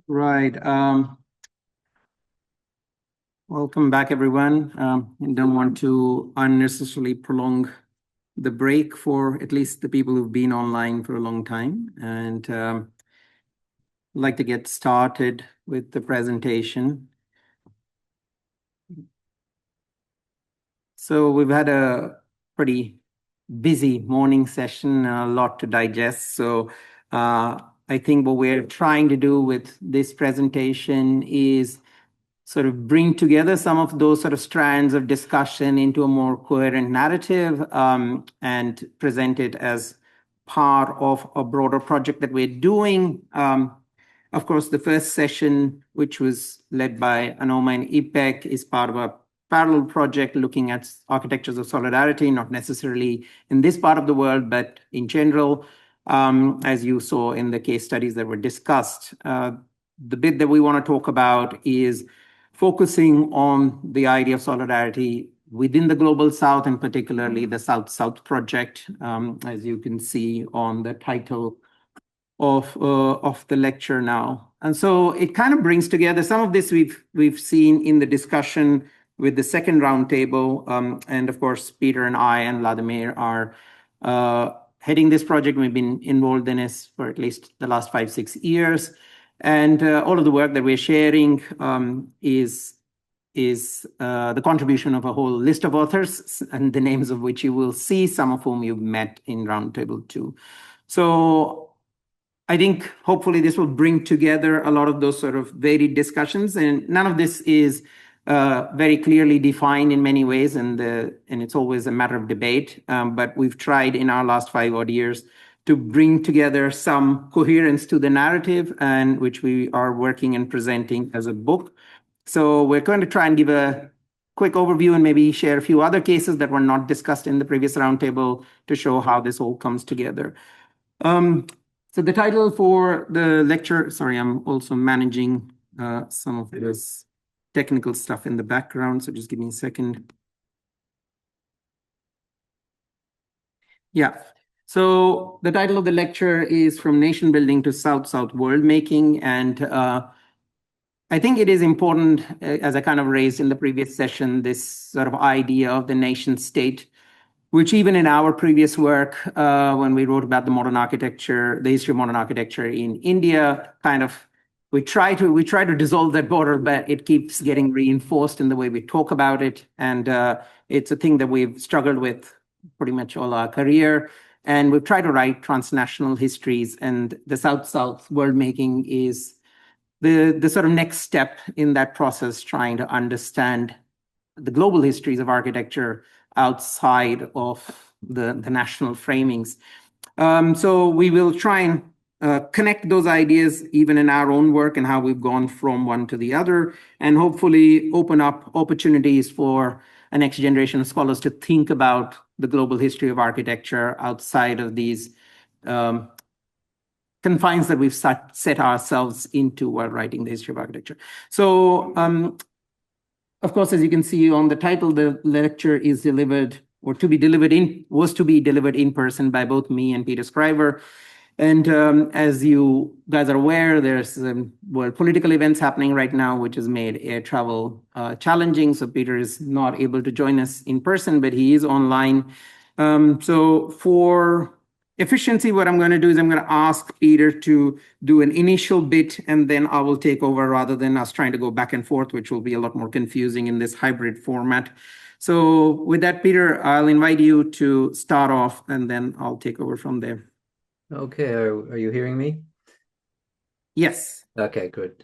Right. Welcome back, everyone. I don't want to unnecessarily prolong the break for at least the people who've been online for a long time. And I'd like to get started with the presentation. So we've had a pretty busy morning session, a lot to digest. So I think what we're trying to do with this presentation is sort of bring together some of those sort of strands of discussion into a more coherent narrative and present it as part of a broader project that we're doing. Of course, the first session, which was led by Anoma and Ipek, is part of a parallel project looking at architectures of solidarity, not necessarily in this part of the world, but in general, as you saw in the case studies that were discussed. The bit that we want to talk about is focusing on the idea of solidarity within the Global South, and particularly the South-South project, as you can see on the title of the lecture now. And so it kind of brings together some of this we've seen in the discussion with the second roundtable. And of course, Peter and I and Vladimir are heading this project. We've been involved in this for at least the last 5-6 years. And all of the work that we're sharing is the contribution of a whole list of authors, and the names of which you will see, some of whom you've met in Roundtable 2. So I think hopefully this will bring together a lot of those sort of varied discussions, and none of this is very clearly defined in many ways, and it's always a matter of debate. But we've tried in our last 5 odd years to bring together some coherence to the narrative, and which we are working and presenting as a book. So we're going to try and give a quick overview and maybe share a few other cases that were not discussed in the previous roundtable to show how this all comes together. So the title for the lecture, sorry, I'm also managing some of this technical stuff in the background, so just give me a second. Yeah. So the title of the lecture is From Nation Building to South-South Worldmaking. And I think it is important, as I kind of raised in the previous session, this sort of idea of the nation state, which even in our previous work, when we wrote about the modern architecture, the history of modern architecture in India, kind of we try to dissolve that border, but it keeps getting reinforced in the way we talk about it. And it's a thing that we've struggled with pretty much all our career. And we've tried to write transnational histories, and the South-South worldmaking is the sort of next step in that process, trying to understand the global histories of architecture outside of the national framings. So we will try and connect those ideas even in our own work and how we've gone from one to the other, and hopefully open up opportunities for a next generation of scholars to think about the global history of architecture outside of these confines that we've set ourselves into while writing the history of architecture. So, of course, as you can see on the title, the lecture is delivered, or was to be delivered in person by both me and Peter Scriver. And as you guys are aware, there's political events happening right now, which has made air travel challenging. So Peter is not able to join us in person, but he is online. So for efficiency, what I'm going to do is I'm going to ask Peter to do an initial bit, and then I will take over rather than us trying to go back and forth, which will be a lot more confusing in this hybrid format. So with that, Peter, I'll invite you to start off, and then I'll take over from there. Okay, are you hearing me? Yes. Okay, good.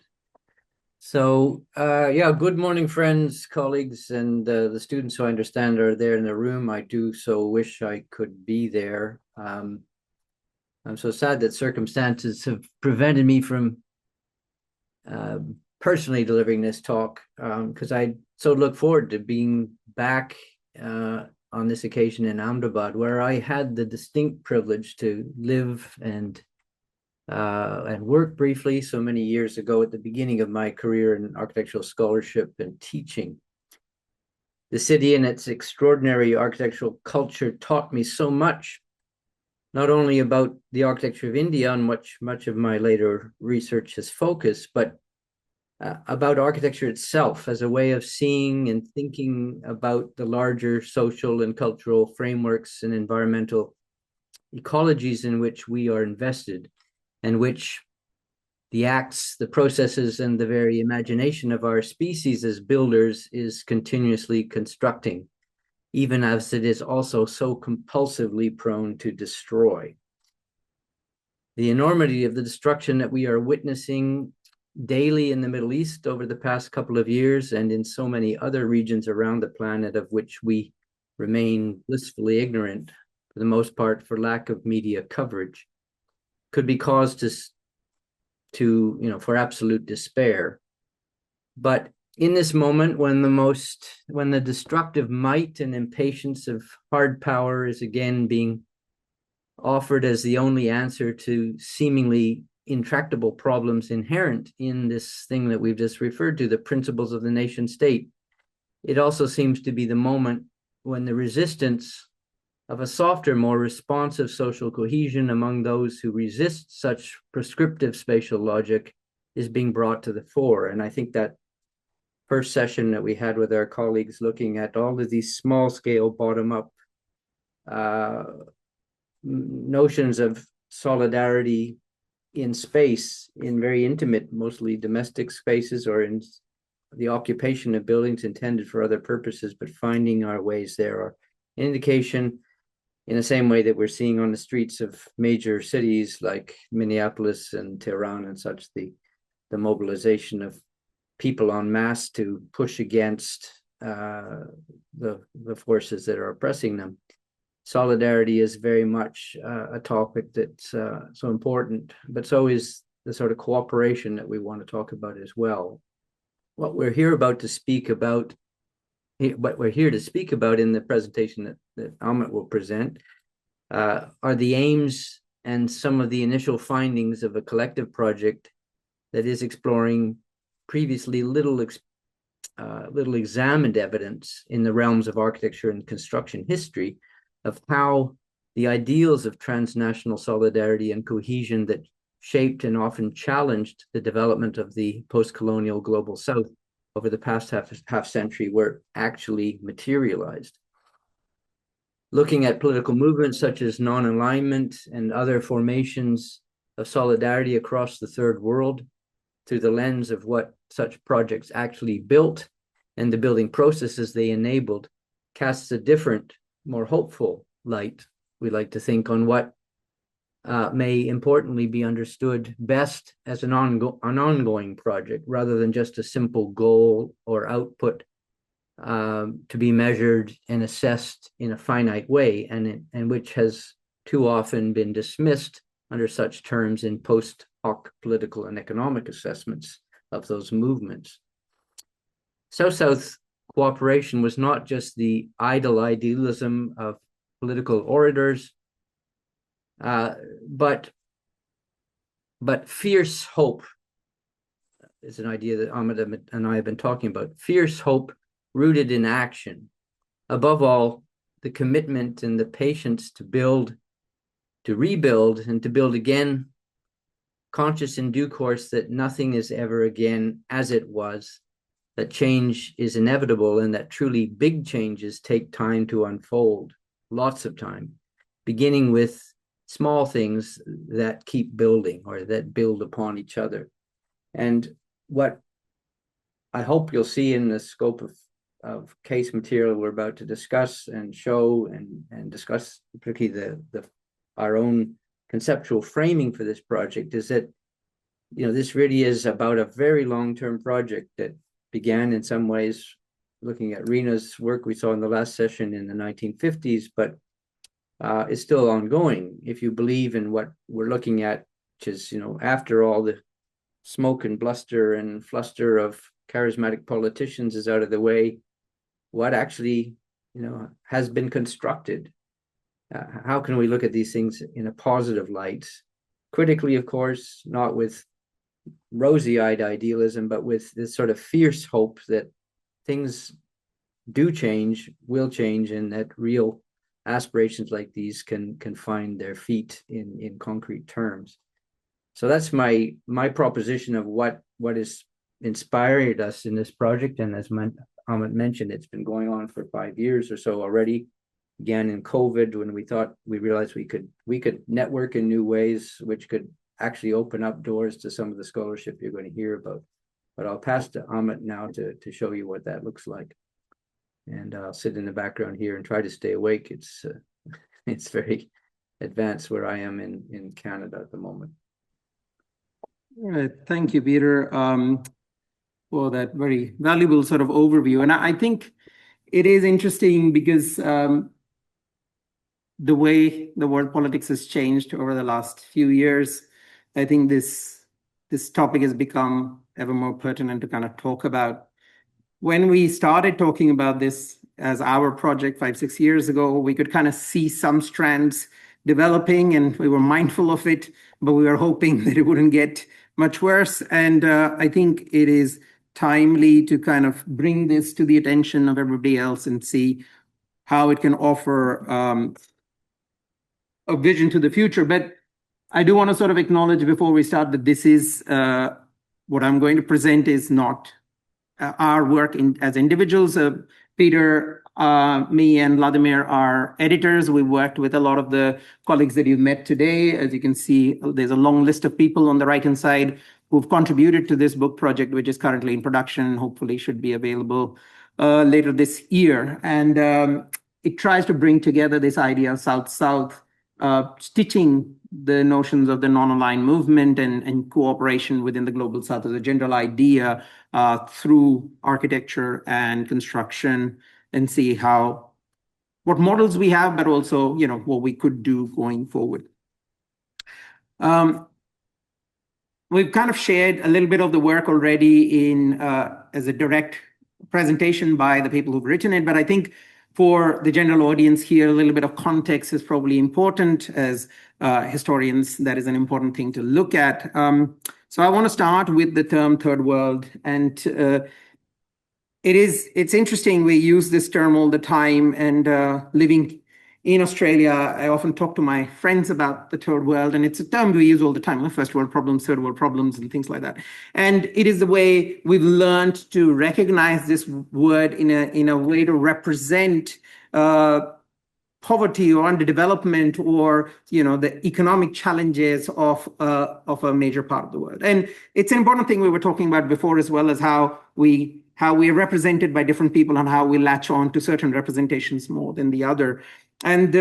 So, yeah, good morning, friends, colleagues, and the students who I understand are there in the room. I do so wish I could be there. I'm so sad that circumstances have prevented me from personally delivering this talk, because I so look forward to being back on this occasion in Ahmedabad, where I had the distinct privilege to live and work briefly so many years ago at the beginning of my career in architectural scholarship and teaching. The city and its extraordinary architectural culture taught me so much not only about the architecture of India, on which much of my later research has focused, but about architecture itself as a way of seeing and thinking about the larger social and cultural frameworks and environmental ecologies in which we are invested, and which the acts, the processes, and the very imagination of our species as builders is continuously constructing, even as it is also so compulsively prone to destroy. The enormity of the destruction that we are witnessing daily in the Middle East over the past couple of years, and in so many other regions around the planet of which we remain blissfully ignorant, for the most part for lack of media coverage, could be cause for absolute despair. But in this moment, when the destructive might and impatience of hard power is again being offered as the only answer to seemingly intractable problems inherent in this thing that we've just referred to, the principles of the nation state, it also seems to be the moment when the resistance of a softer, more responsive social cohesion among those who resist such prescriptive spatial logic is being brought to the fore. And I think that first session that we had with our colleagues looking at all of these small-scale, bottom-up notions of solidarity in space, in very intimate, mostly domestic spaces, or in the occupation of buildings intended for other purposes, but finding our ways there are an indication, in the same way that we're seeing on the streets of major cities like Minneapolis and Tehran and such, the mobilization of people en masse to push against the forces that are oppressing them. Solidarity is very much a topic that's so important, but so is the sort of cooperation that we want to talk about as well. What we're here to speak about in the presentation that Amit will present are the aims and some of the initial findings of a collective project that is exploring previously little examined evidence in the realms of architecture and construction history of how the ideals of transnational solidarity and cohesion that shaped and often challenged the development of the post-colonial global South over the past half century were actually materialized. Looking at political movements such as non-alignment and other formations of solidarity across the third world through the lens of what such projects actually built and the building processes they enabled casts a different, more hopeful light, we like to think, on what may importantly be understood best as an ongoing project rather than just a simple goal or output to be measured and assessed in a finite way, and which has too often been dismissed under such terms in post hoc political and economic assessments of those movements. South-South cooperation was not just the idle idealism of political orators, but fierce hope is an idea that Amit and I have been talking about. Fierce hope rooted in action. Above all, the commitment and the patience to build, to rebuild, and to build again, conscious in due course that nothing is ever again as it was, that change is inevitable, and that truly big changes take time to unfold, lots of time, beginning with small things that keep building or that build upon each other. And what I hope you'll see in the scope of case material we're about to discuss and show and discuss, particularly our own conceptual framing for this project, is that this really is about a very long-term project that began in some ways looking at Rina's work we saw in the last session in the 1950s, but is still ongoing if you believe in what we're looking at, which is, after all the smoke and bluster and fluster of charismatic politicians is out of the way, what actually, has been constructed. How can we look at these things in a positive light? Critically, of course, not with rosy-eyed idealism, but with this sort of fierce hope that things do change, will change, and that real aspirations like these can find their feet in concrete terms. So that's my proposition of what has inspired us in this project. And as Amit mentioned, it's been going on for 5 years or so already. Began in COVID, when we realized we could network in new ways, which could actually open up doors to some of the scholarship you're going to hear about. But I'll pass to Amit now to show you what that looks like. And I'll sit in the background here and try to stay awake. It's very advanced where I am in Canada at the moment. All right. Thank you, Peter, for that very valuable sort of overview. And I think it is interesting because the way the world politics has changed over the last few years, I think this topic has become ever more pertinent to kind of talk about. When we started talking about this as our project 5-6 years ago, we could kind of see some strands developing and we were mindful of it, but we were hoping that it wouldn't get much worse. And I think it is timely to kind of bring this to the attention of everybody else and see how it can offer a vision to the future. But I do want to sort of acknowledge before we start that this is what I'm going to present is not our work as individuals. Peter, me, and Vladimir are editors. We worked with a lot of the colleagues that you've met today. As you can see, there's a long list of people on the right-hand side who've contributed to this book project, which is currently in production, hopefully should be available later this year. And it tries to bring together this idea of South-South, stitching the notions of the non-aligned movement and cooperation within the global South as a general idea through architecture and construction, and see what models we have, but also what we could do going forward. We've kind of shared a little bit of the work already as a direct presentation by the people who've written it, but I think for the general audience here, a little bit of context is probably important. As historians, that is an important thing to look at. So I want to start with the term third world. And it's interesting, we use this term all the time. And living in Australia, I often talk to my friends about the third world, and it's a term we use all the time, first world problems, third world problems, and things like that. And it is the way we've learned to recognize this word in a way to represent poverty or underdevelopment or the economic challenges of a major part of the world. And it's an important thing we were talking about before, as well as how we are represented by different people and how we latch on to certain representations more than the other. And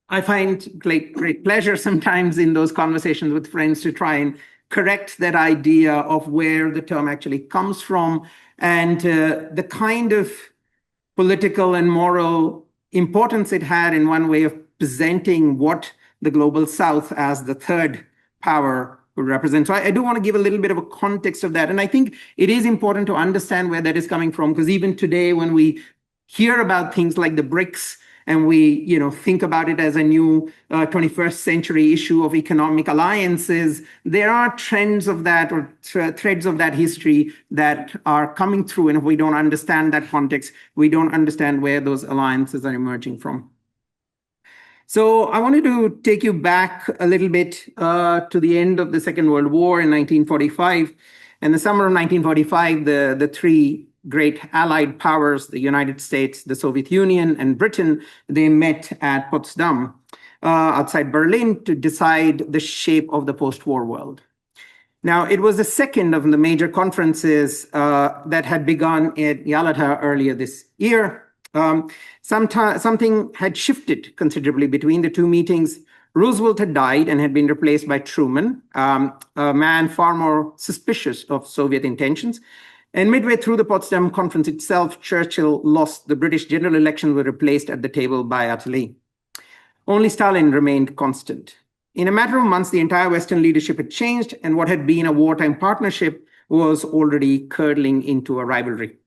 I find great pleasure sometimes in those conversations with friends to try and correct that idea of where the term actually comes from and the kind of political and moral importance it had in one way of presenting what the global South as the third power would represent. So I do want to give a little bit of a context of that. And I think it is important to understand where that is coming from, because even today when we hear about things like the BRICS and we think about it as a new 21st century issue of economic alliances, there are trends of that or threads of that history that are coming through. And if we don't understand that context, we don't understand where those alliances are emerging from. So I wanted to take you back a little bit to the end of the Second World War in 1945. In the summer of 1945, the three great allied powers, the United States, the Soviet Union, and Britain, they met at Potsdam outside Berlin to decide the shape of the post-war world. Now, it was the second of the major conferences that had begun at Yalta earlier this year. Something had shifted considerably between the two meetings. Roosevelt had died and had been replaced by Truman, a man far more suspicious of Soviet intentions. And midway through the Potsdam Conference itself, Churchill lost the British general election, were replaced at the table by Adelaide. Only Stalin remained constant. In a matter of months, the entire Western leadership had changed, and what had been a wartime partnership was already curdling into a rivalry.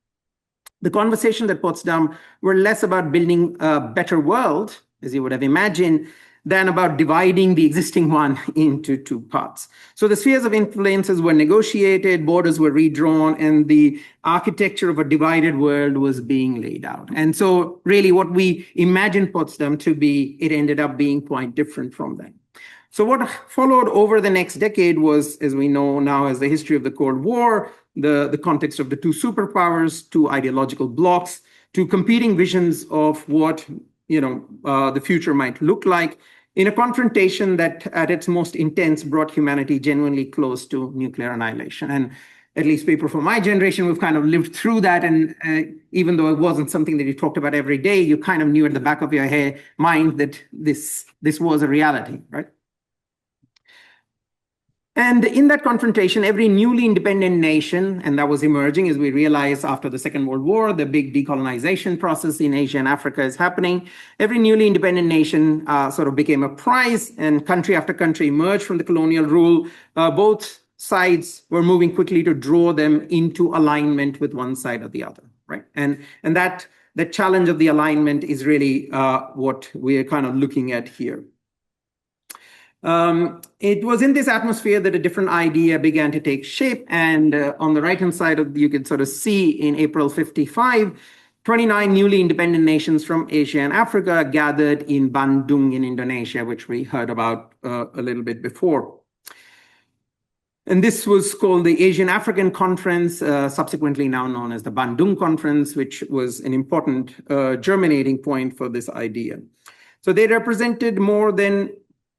The conversations at Potsdam were less about building a better world, as you would have imagined, than about dividing the existing one into two parts. So the spheres of influences were negotiated, borders were redrawn, and the architecture of a divided world was being laid out. And so really what we imagined Potsdam to be, it ended up being quite different from that. So what followed over the next decade was, as we know now, as the history of the Cold War, the context of the two superpowers, two ideological blocs, two competing visions of what the future might look like, in a confrontation that at its most intense brought humanity genuinely close to nuclear annihilation. And at least people from my generation, we've kind of lived through that. And even though it wasn't something that you talked about every day, you kind of knew at the back of your mind that this was a reality, right? And in that confrontation, every newly independent nation, and that was emerging as we realized after the Second World War, the big decolonization process in Asia and Africa is happening. Every newly independent nation sort of became a prize, and country after country emerged from the colonial rule. Both sides were moving quickly to draw them into alignment with one side or the other, right? And that challenge of the alignment is really what we're kind of looking at here. It was in this atmosphere that a different idea began to take shape. And on the right-hand side, you can sort of see in April 1955, 29 newly independent nations from Asia and Africa gathered in Bandung in Indonesia, which we heard about a little bit before. And this was called the Asian African Conference, subsequently now known as the Bandung Conference, which was an important germinating point for this idea. So they represented more than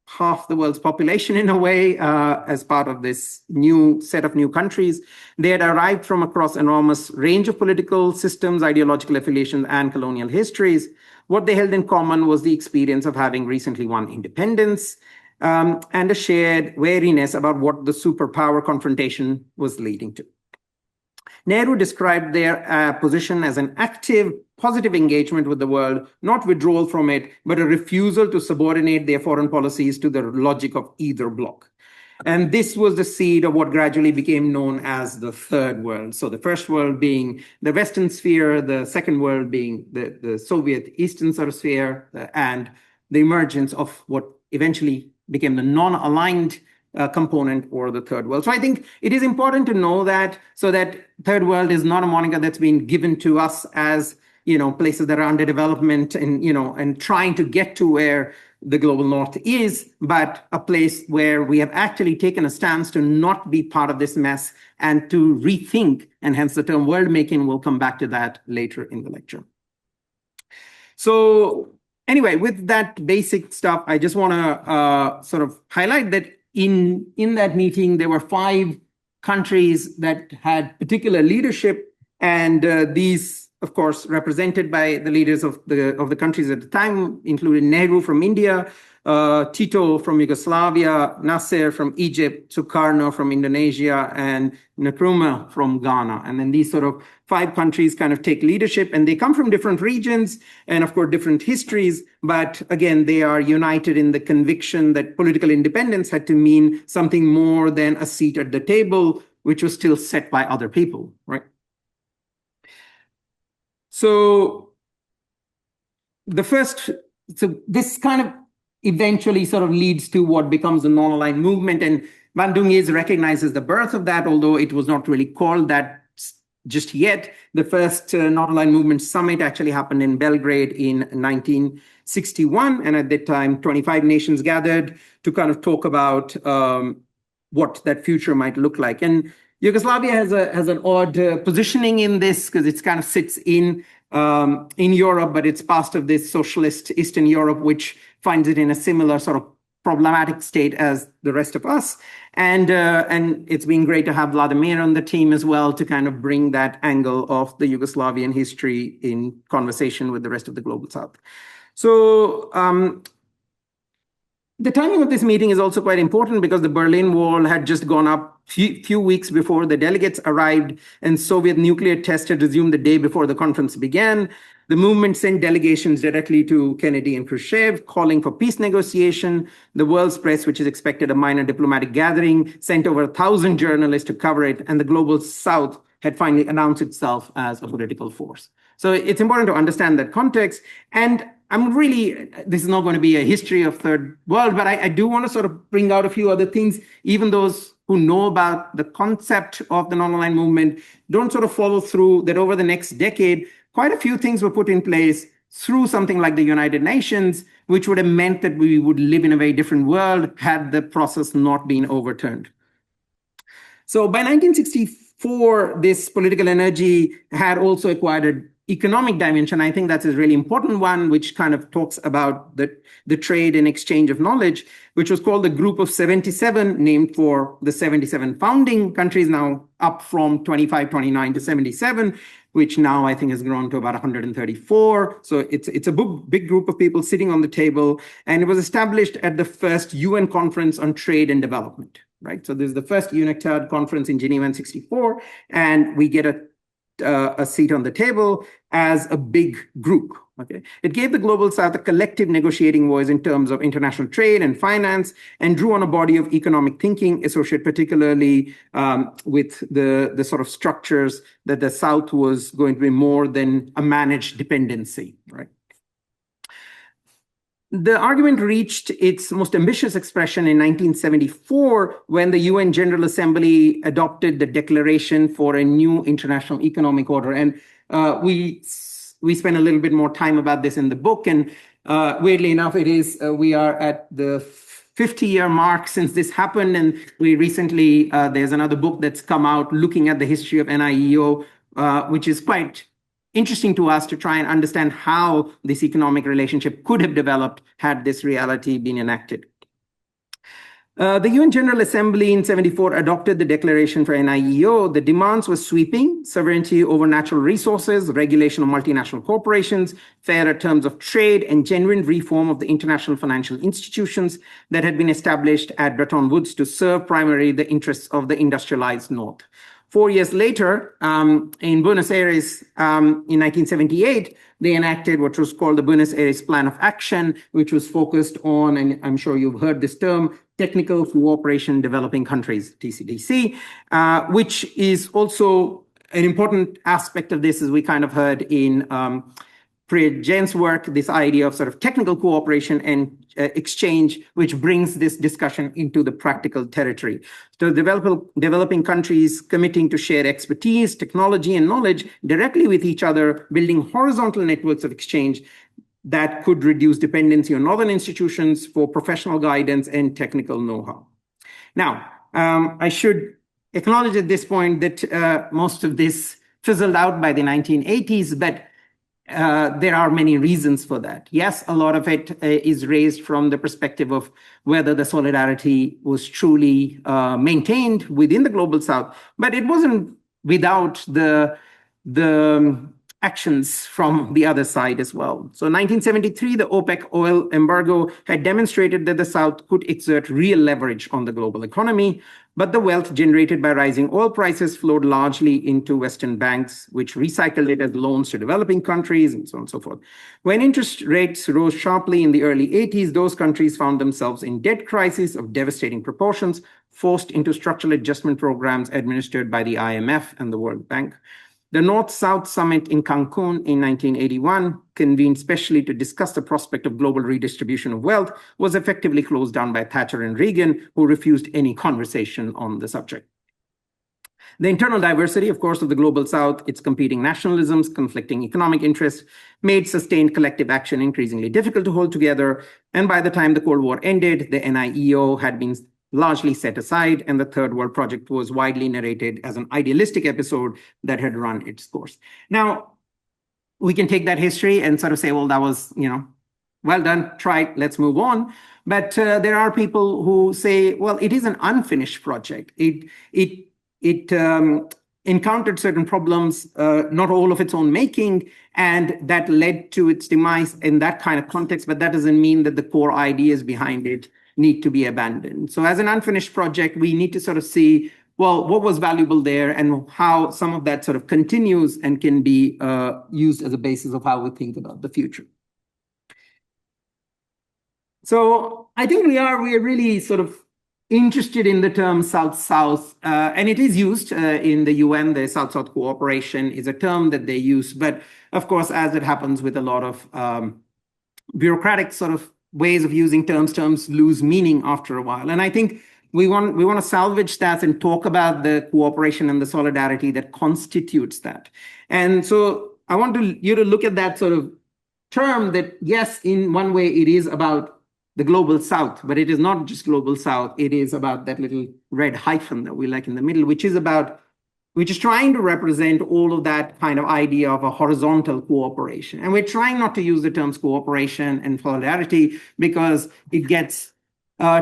half the world's population in a way as part of this new set of new countries. They had arrived from across enormous range of political systems, ideological affiliations, and colonial histories. What they held in common was the experience of having recently won independence and a shared wariness about what the superpower confrontation was leading to. Nehru described their position as an active, positive engagement with the world, not withdrawal from it, but a refusal to subordinate their foreign policies to the logic of either bloc. And this was the seed of what gradually became known as the Third World. So the first world being the Western sphere, the second world being the Soviet Eastern sort of sphere, and the emergence of what eventually became the non-aligned component or the Third World. So I think it is important to know that, so that Third World is not a moniker that's been given to us as places that are under development and trying to get to where the global north is, but a place where we have actually taken a stance to not be part of this mess and to rethink, and hence the term world making. We'll come back to that later in the lecture. So anyway, with that basic stuff, I just want to sort of highlight that in that meeting, there were 5 countries that had particular leadership, and these, of course, represented by the leaders of the countries at the time, including Nehru from India, Tito from Yugoslavia, Nasser from Egypt, Sukarno from Indonesia, and Nkrumah from Ghana. And then these sort of 5 countries kind of take leadership, and they come from different regions and, of course, different histories. But again, they are united in the conviction that political independence had to mean something more than a seat at the table, which was still set by other people, right? So this kind of eventually sort of leads to what becomes the non-aligned movement. And Bandung is recognized as the birth of that, although it was not really called that just yet. The first non-aligned movement summit actually happened in Belgrade in 1961. And at that time, 25 nations gathered to kind of talk about what that future might look like. And Yugoslavia has an odd positioning in this because it kind of sits in Europe, but it's part of this socialist Eastern Europe, which finds it in a similar sort of problematic state as the rest of us. And it's been great to have Vladimir on the team as well to kind of bring that angle of the Yugoslavian history in conversation with the rest of the global South. So the timing of this meeting is also quite important because the Berlin Wall had just gone up few weeks before the delegates arrived, and Soviet nuclear tests had resumed the day before the conference began. The movement sent delegations directly to Kennedy and Khrushchev, calling for peace negotiation. The world's press, which is expected a minor diplomatic gathering, sent over 1,000 journalists to cover it, and the global South had finally announced itself as a political force. So it's important to understand that context. And this is not going to be a history of third world, but I do want to sort of bring out a few other things. Even those who know about the concept of the non-aligned movement don't sort of follow through that over the next decade, quite a few things were put in place through something like the United Nations, which would have meant that we would live in a very different world had the process not been overturned. So by 1964, this political energy had also acquired an economic dimension. I think that's a really important one, which kind of talks about the trade and exchange of knowledge, which was called the Group of 77, named for the 77 founding countries, now up from 25, 29 to 77, which now I think has grown to about 134. So it's a big group of people sitting on the table, and it was established at the first UN Conference on Trade and Development. Right, so this is the first UNCTAD conference in Geneva in 64, and we get a seat on the table as a big group. Okay, it gave the Global South a collective negotiating voice in terms of international trade and finance, and drew on a body of economic thinking associated particularly with the sort of structures that the South was going to be more than a managed dependency. Right. The argument reached its most ambitious expression in 1974 when the UN General Assembly adopted the Declaration for a New International Economic Order. And we spent a little bit more time about this in the book. And weirdly enough, we are at the 50-year mark since this happened. And we recently, there's another book that's come out looking at the history of NIEO, which is quite interesting to us to try and understand how this economic relationship could have developed had this reality been enacted. The UN General Assembly in 74 adopted the Declaration for NIEO. The demands were sweeping: sovereignty over natural resources, regulation of multinational corporations, fairer terms of trade, and genuine reform of the international financial institutions that had been established at Bretton Woods to serve primarily the interests of the industrialized North. 4 years later, in Buenos Aires, in 1978, they enacted what was called the Buenos Aires Plan of Action, which was focused on, and I'm sure you've heard this term, technical cooperation in developing countries, TCDC, which is also an important aspect of this, as we kind of heard in Priya Jain's work, this idea of sort of technical cooperation and exchange, which brings this discussion into the practical territory. So developing countries committing to share expertise, technology, and knowledge directly with each other, building horizontal networks of exchange that could reduce dependency on northern institutions for professional guidance and technical know-how. Now, I should acknowledge at this point that most of this fizzled out by the 1980s, but there are many reasons for that. Yes, a lot of it is raised from the perspective of whether the solidarity was truly maintained within the Global South, but it wasn't without the actions from the other side as well. So 1973, the OPEC oil embargo had demonstrated that the South could exert real leverage on the global economy, but the wealth generated by rising oil prices flowed largely into Western banks, which recycled it as loans to developing countries and so on and so forth. When interest rates rose sharply in the early 80s, those countries found themselves in debt crises of devastating proportions, forced into structural adjustment programs administered by the IMF and the World Bank. The North-South Summit in Cancun in 1981, convened specially to discuss the prospect of global redistribution of wealth, was effectively closed down by Thatcher and Reagan, who refused any conversation on the subject. The internal diversity, of course, of the Global South, its competing nationalisms, conflicting economic interests, made sustained collective action increasingly difficult to hold together. And by the time the Cold War ended, the NIEO had been largely set aside, and the Third World Project was widely narrated as an idealistic episode that had run its course. Now, we can take that history and sort of say, well, that was, well done, tried, let's move on. But there are people who say, well, it is an unfinished project. It encountered certain problems, not all of its own making, and that led to its demise in that kind of context, but that doesn't mean that the core ideas behind it need to be abandoned. So as an unfinished project, we need to sort of see, well, what was valuable there and how some of that sort of continues and can be used as a basis of how we think about the future. So I think we are really sort of interested in the term South-South, and it is used in the UN. The South-South cooperation is a term that they use, but of course, as it happens with a lot of bureaucratic sort of ways of using terms lose meaning after a while. And I think we want to salvage that and talk about the cooperation and the solidarity that constitutes that. And so I want you to look at that sort of term that, yes, in one way it is about the global south, but it is not just global south. It is about that little red hyphen that we like in the middle, which is trying to represent all of that kind of idea of a horizontal cooperation. And we're trying not to use the terms cooperation and solidarity because it gets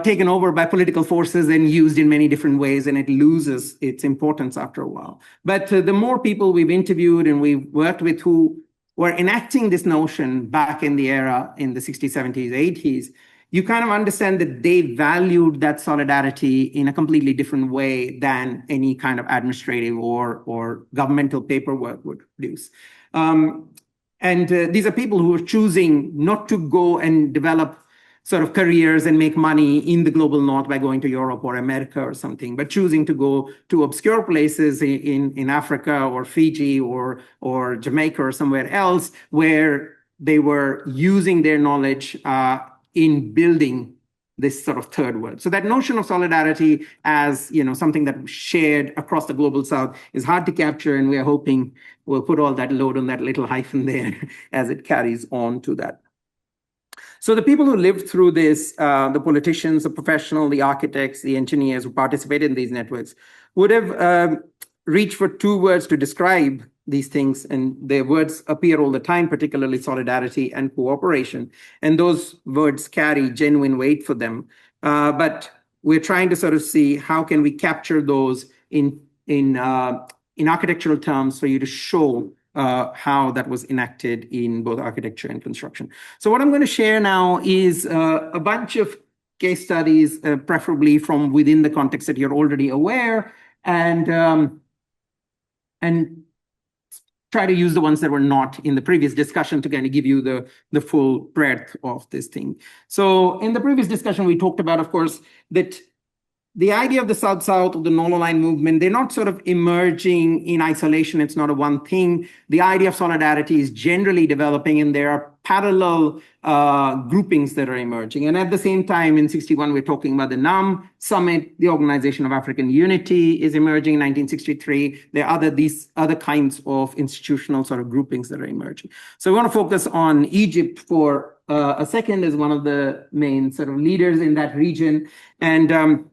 taken over by political forces and used in many different ways, and it loses its importance after a while. But the more people we've interviewed and we've worked with who were enacting this notion back in the era in the 60s, 70s, 80s, you kind of understand that they valued that solidarity in a completely different way than any kind of administrative or governmental paperwork would produce. These are people who are choosing not to go and develop sort of careers and make money in the global north by going to Europe or America or something, but choosing to go to obscure places in Africa or Fiji or Jamaica or somewhere else where they were using their knowledge in building this sort of third world. So that notion of solidarity as, something that shared across the global south is hard to capture, and we are hoping we'll put all that load on that little hyphen there as it carries on to that. So the people who lived through this, the politicians, the professionals, the architects, the engineers who participated in these networks would have reached for two words to describe these things, and their words appear all the time, particularly solidarity and cooperation. And those words carry genuine weight for them. But we're trying to sort of see how can we capture those in architectural terms for you to show how that was enacted in both architecture and construction. So what I'm going to share now is a bunch of case studies, preferably from within the context that you're already aware, and try to use the ones that were not in the previous discussion to kind of give you the full breadth of this thing. So in the previous discussion, we talked about, of course, that the idea of the South-South, of the non-aligned movement, they're not sort of emerging in isolation. It's not a one thing. The idea of solidarity is generally developing, and there are parallel groupings that are emerging. And at the same time, in 61, we're talking about the NAM Summit. The Organization of African Unity is emerging in 1963. There are these other kinds of institutional sort of groupings that are emerging. So we want to focus on Egypt for a second as one of the main sort of leaders in that region. And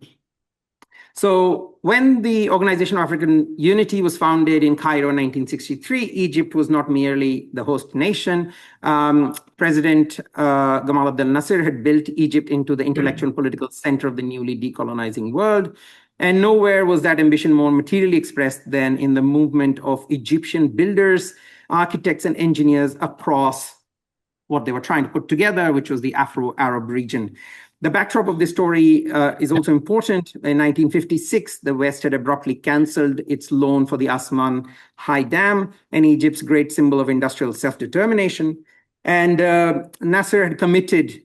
so when the Organization of African Unity was founded in Cairo in 1963, Egypt was not merely the host nation. President Gamal Abdel Nasser had built Egypt into the intellectual and political center of the newly decolonizing world. And nowhere was that ambition more materially expressed than in the movement of Egyptian builders, architects, and engineers across what they were trying to put together, which was the Afro-Arab region. The backdrop of this story is also important. In 1956, the West had abruptly canceled its loan for the Aswan High Dam, and Egypt's great symbol of industrial self-determination. And Nasser had committed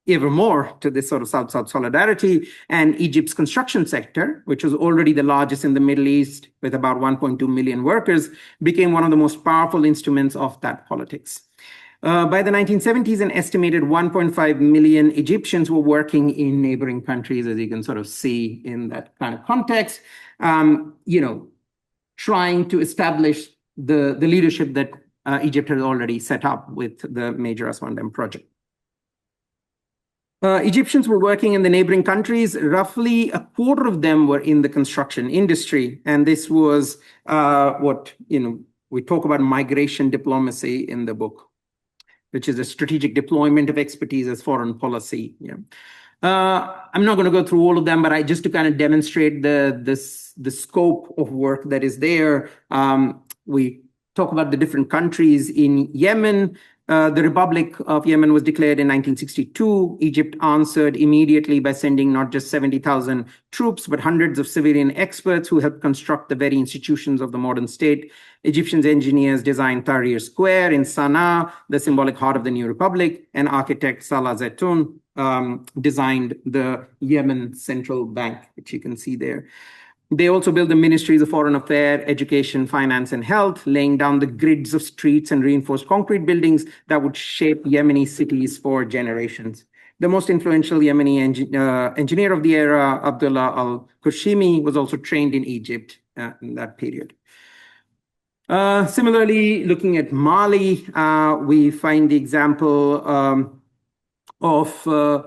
ever more to this sort of South-South solidarity, and Egypt's construction sector, which was already the largest in the Middle East with about 1.2 million workers, became one of the most powerful instruments of that politics. By the 1970s, an estimated 1.5 million Egyptians were working in neighboring countries, as you can sort of see in that kind of context, trying to establish the leadership that Egypt had already set up with the major Aswan Dam project. Egyptians were working in the neighboring countries. Roughly a quarter of them were in the construction industry. And this was we talk about migration diplomacy in the book, which is a strategic deployment of expertise as foreign policy. I'm not going to go through all of them, but just to kind of demonstrate the scope of work that is there, we talk about the different countries. In Yemen, the Republic of Yemen was declared in 1962. Egypt answered immediately by sending not just 70,000 troops, but hundreds of civilian experts who helped construct the very institutions of the modern state. Egyptian engineers designed Tahrir Square in Sana'a, the symbolic heart of the new republic, and architect Salah Zetoun designed the Yemen Central Bank, which you can see there. They also built the ministries of foreign affairs, education, finance, and health, laying down the grids of streets and reinforced concrete buildings that would shape Yemeni cities for generations. The most influential Yemeni engineer of the era, Abdullah al-Kushimi, was also trained in Egypt in that period. Similarly, looking at Mali, we find the example we're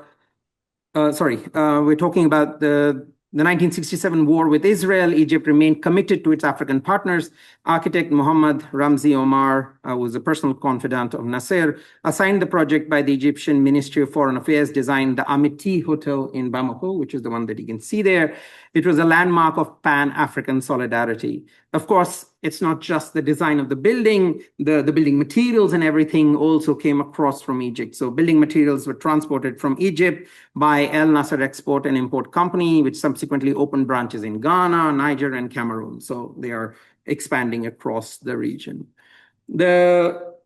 talking about the 1967 war with Israel. Egypt remained committed to its African partners. Architect Mohammad Ramzi Omar, who was a personal confidant of Nasser, assigned the project by the Egyptian Ministry of Foreign Affairs, designed the Amit Hotel in Bamako, which is the one that you can see there. It was a landmark of Pan-African solidarity. Of course, it's not just the design of the building, the building materials and everything also came across from Egypt. So building materials were transported from Egypt by El Nasser Export and Import Company, which subsequently opened branches in Ghana, Niger, and Cameroon. So they are expanding across the region. The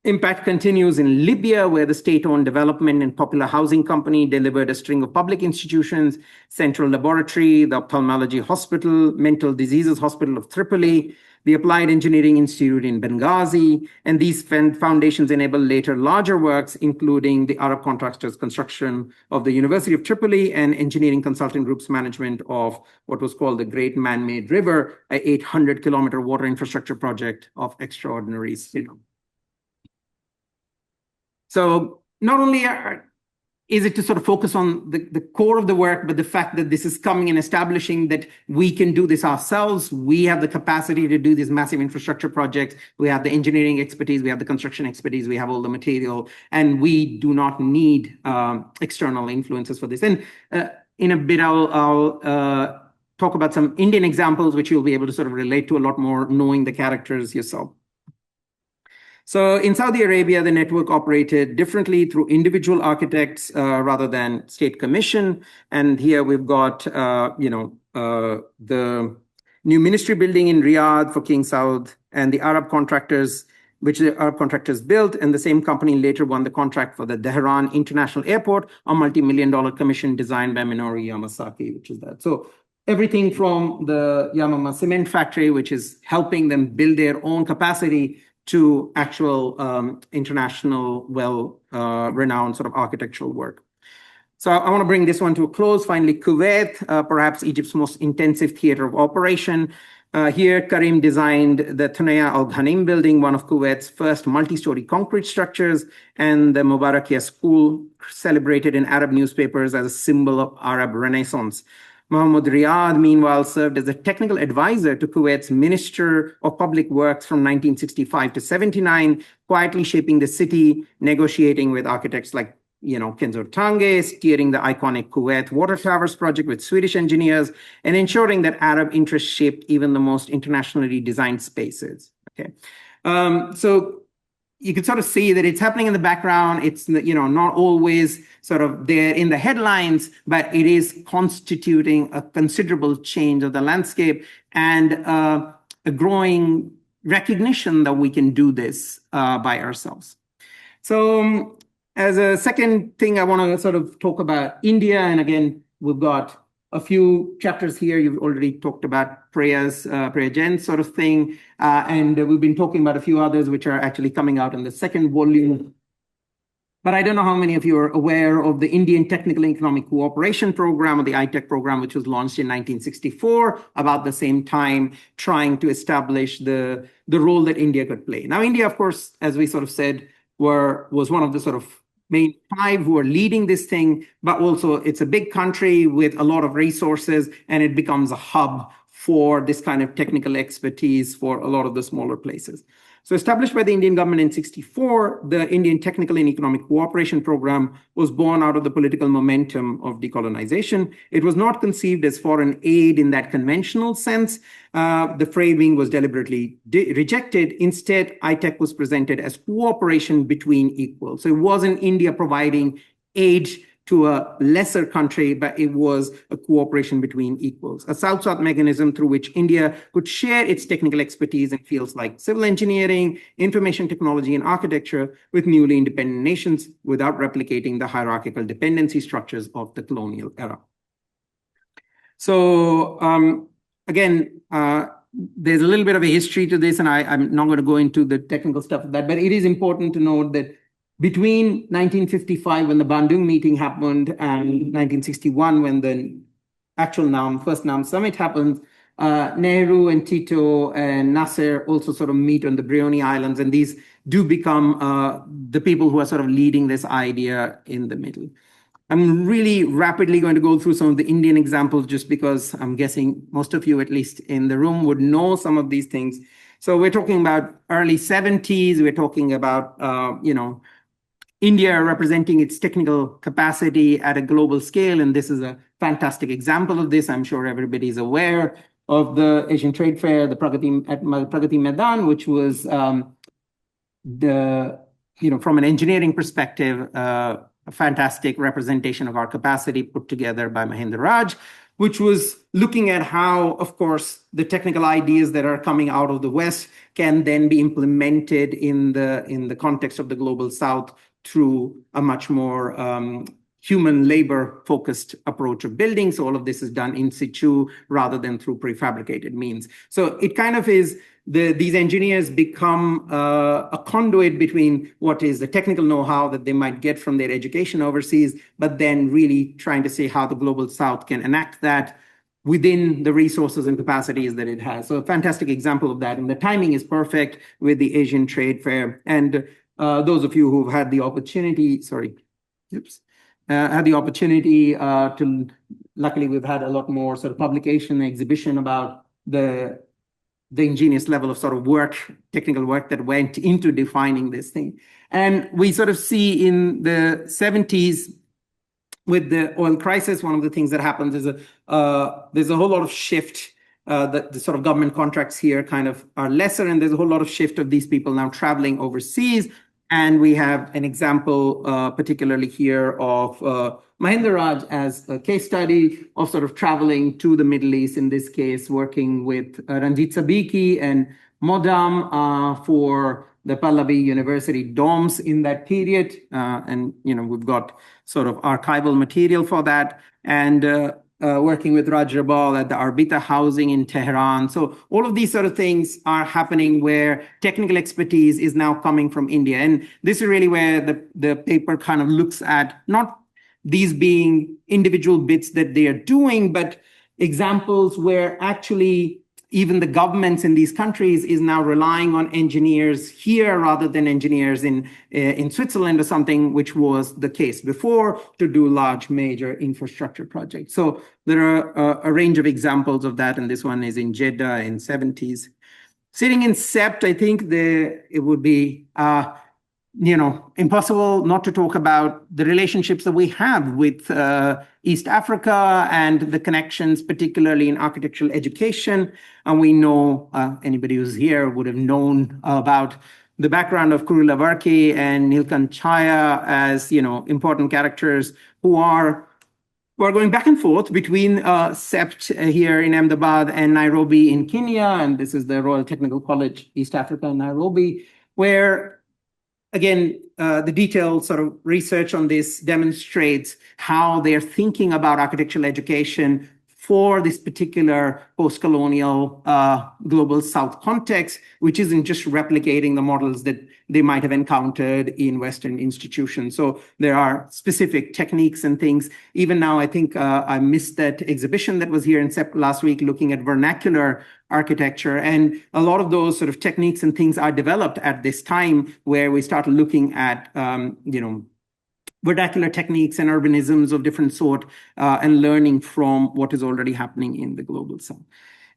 impact continues in Libya, where the state-owned development and popular housing company delivered a string of public institutions, Central Laboratory, the Ophthalmology Hospital, Mental Diseases Hospital of Tripoli, the Applied Engineering Institute in Benghazi, and these foundations enabled later larger works, including the Arab contractors' construction of the University of Tripoli and engineering consulting group's management of what was called the Great Man-Made River, an 800-kilometer water infrastructure project of extraordinary scale. So not only is it to sort of focus on the core of the work, but the fact that this is coming and establishing that we can do this ourselves. We have the capacity to do these massive infrastructure projects. We have the engineering expertise. We have the construction expertise. We have all the material. And we do not need external influences for this. And in a bit, I'll talk about some Indian examples, which you'll be able to sort of relate to a lot more, knowing the characters yourself. So in Saudi Arabia, the network operated differently through individual architects rather than state commission. And here we've got, the new ministry building in Riyadh for King Saud and the Arab contractors, which the Arab contractors built. And the same company later won the contract for the Tehran International Airport, a multi-million-dollar commission designed by Minoru Yamasaki, which is that. So everything from the Yamama cement factory, which is helping them build their own capacity, to actual international, renowned sort of architectural work. So I want to bring this one to a close. Finally, Kuwait, perhaps Egypt's most intensive theater of operation. Here, Karim designed the Thunaya Al Ghanim building, one of Kuwait's first multi-story concrete structures, and the Mubarakia School, celebrated in Arab newspapers as a symbol of Arab Renaissance. Mohammad Riyad, meanwhile, served as a technical advisor to Kuwait's Minister of Public Works from 1965 to 79, quietly shaping the city, negotiating with architects like Kenzo Tange, steering the iconic Kuwait Water Towers project with Swedish engineers, and ensuring that Arab interests shaped even the most internationally designed spaces. Okay, so you can sort of see that it's happening in the background. It's not always sort of there in the headlines, but it is constituting a considerable change of the landscape and a growing recognition that we can do this by ourselves. So as a second thing, I want to sort of talk about India. And again, we've got a few chapters here. You've already talked about prayers, prayer gen sort of thing. And we've been talking about a few others, which are actually coming out in the second volume. But I don't know how many of you are aware of the Indian Technical and Economic Cooperation Program, or the ITEC program, which was launched in 1964, about the same time, trying to establish the role that India could play. Now, India, of course, as we sort of said, was one of the sort of main five who are leading this thing, but also it's a big country with a lot of resources, and it becomes a hub for this kind of technical expertise for a lot of the smaller places. So established by the Indian government in 1964, the Indian Technical and Economic Cooperation Program was born out of the political momentum of decolonization. It was not conceived as foreign aid in that conventional sense. The framing was deliberately rejected. Instead, ITEC was presented as cooperation between equals. So it wasn't India providing aid to a lesser country, but it was a cooperation between equals, a South-South mechanism through which India could share its technical expertise in fields like civil engineering, information technology, and architecture with newly independent nations without replicating the hierarchical dependency structures of the colonial era. So again, there's a little bit of a history to this, and I'm not going to go into the technical stuff of that, but it is important to note that between 1955, when the Bandung meeting happened, and 1961, when the actual first NAM summit happened, Nehru and Tito and Nasser also sort of meet on the Brioni Islands, and these do become the people who are sort of leading this idea in the middle. I'm really rapidly going to go through some of the Indian examples just because I'm guessing most of you, at least in the room, would know some of these things. So we're talking about early 70s. We're talking about, India representing its technical capacity at a global scale. And this is a fantastic example of this. I'm sure everybody's aware of the Asian Trade Fair, the Pragati Maidan, which was from an engineering perspective, a fantastic representation of our capacity put together by Mahendra Raj, which was looking at how, of course, the technical ideas that are coming out of the West can then be implemented in the context of the global South through a much more human labor-focused approach of building. So all of this is done in situ rather than through prefabricated means. So it kind of is these engineers become a conduit between what is the technical know-how that they might get from their education overseas, but then really trying to see how the global South can enact that within the resources and capacities that it has. So a fantastic example of that. And the timing is perfect with the Asian Trade Fair. And those of you who've had the opportunity, luckily we've had a lot more sort of publication, exhibition about the ingenious level of sort of technical work that went into defining this thing. And we sort of see in the 70s with the oil crisis, one of the things that happens is there's a whole lot of shift. That the sort of government contracts here kind of are lesser, and there's a whole lot of shift of these people now traveling overseas. And we have an example, particularly here, of Mahendra Raj as a case study of sort of traveling to the Middle East, in this case, working with Ranjit Sabiki and Modam for the Pahlavi University dorms in that period. And, we've got sort of archival material for that. And working with Raj Rabal at the Arbita housing in Tehran. So all of these sort of things are happening where technical expertise is now coming from India. And this is really where the paper kind of looks at not these being individual bits that they are doing, but examples where actually even the governments in these countries is now relying on engineers here rather than engineers in Switzerland or something, which was the case before, to do large major infrastructure projects. So there are a range of examples of that, and this one is in Jeddah in 70s. Sitting in SEPT, I think it would be impossible not to talk about the relationships that we have with East Africa and the connections, particularly in architectural education. And we know, anybody who's here would have known about the background of Kurula Varki and Nilkant Chaya as, important characters who are going back and forth between SEPT here in Ahmedabad and Nairobi in Kenya. And this is the Royal Technical College, East Africa in Nairobi, where again, the detailed sort of research on this demonstrates how they're thinking about architectural education for this particular post-colonial global South context, which isn't just replicating the models that they might have encountered in Western institutions. So there are specific techniques and things. Even now, I think I missed that exhibition that was here in SEPT last week looking at vernacular architecture. And a lot of those sort of techniques and things are developed at this time where we start looking at, vernacular techniques and urbanisms of different sort and learning from what is already happening in the global South.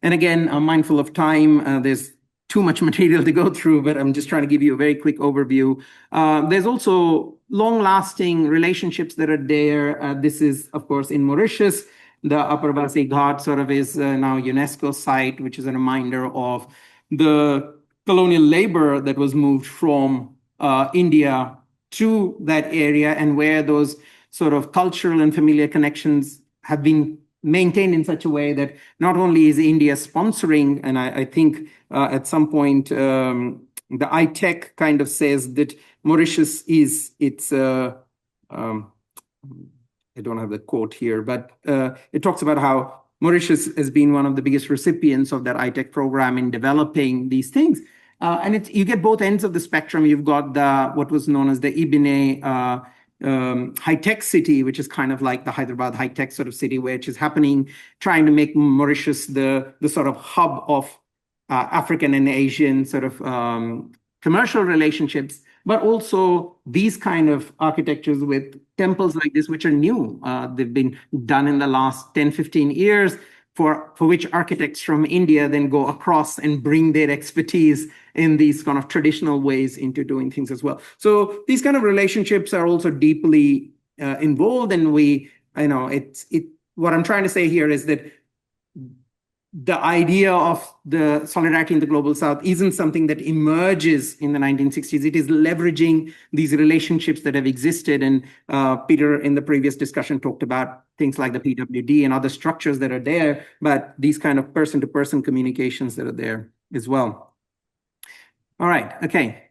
And again, I'm mindful of time. There's too much material to go through, but I'm just trying to give you a very quick overview. There's also long-lasting relationships that are there. This is, of course, in Mauritius. The Upper Vasi Ghat sort of is now UNESCO site, which is a reminder of the colonial labor that was moved from India to that area, and where those sort of cultural and familiar connections have been maintained in such a way that not only is India sponsoring, and I think at some point the ITEC kind of says that Mauritius is its, I don't have the quote here, but it talks about how Mauritius has been one of the biggest recipients of that ITEC program in developing these things. And you get both ends of the spectrum. You've got what was known as the Ibine high-tech city, which is kind of like the Hyderabad high-tech sort of city, which is happening, trying to make Mauritius the sort of hub of African and Asian sort of commercial relationships, but also these kind of architectures with temples like this, which are new. They've been done in the last 10, 15 years, for which architects from India then go across and bring their expertise in these kind of traditional ways into doing things as well. So these kind of relationships are also deeply involved. And what I'm trying to say here is that the idea of the solidarity in the global south isn't something that emerges in the 1960s. It is leveraging these relationships that have existed. And Peter, in the previous discussion, talked about things like the PWD and other structures that are there, but these kind of person-to-person communications that are there as well. All right, okay.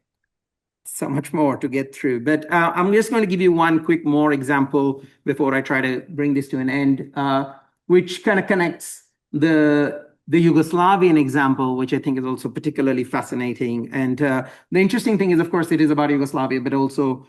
So much more to get through, but I'm just going to give you one quick more example before I try to bring this to an end, which kind of connects the Yugoslavian example, which I think is also particularly fascinating. And the interesting thing is, of course, it is about Yugoslavia, but also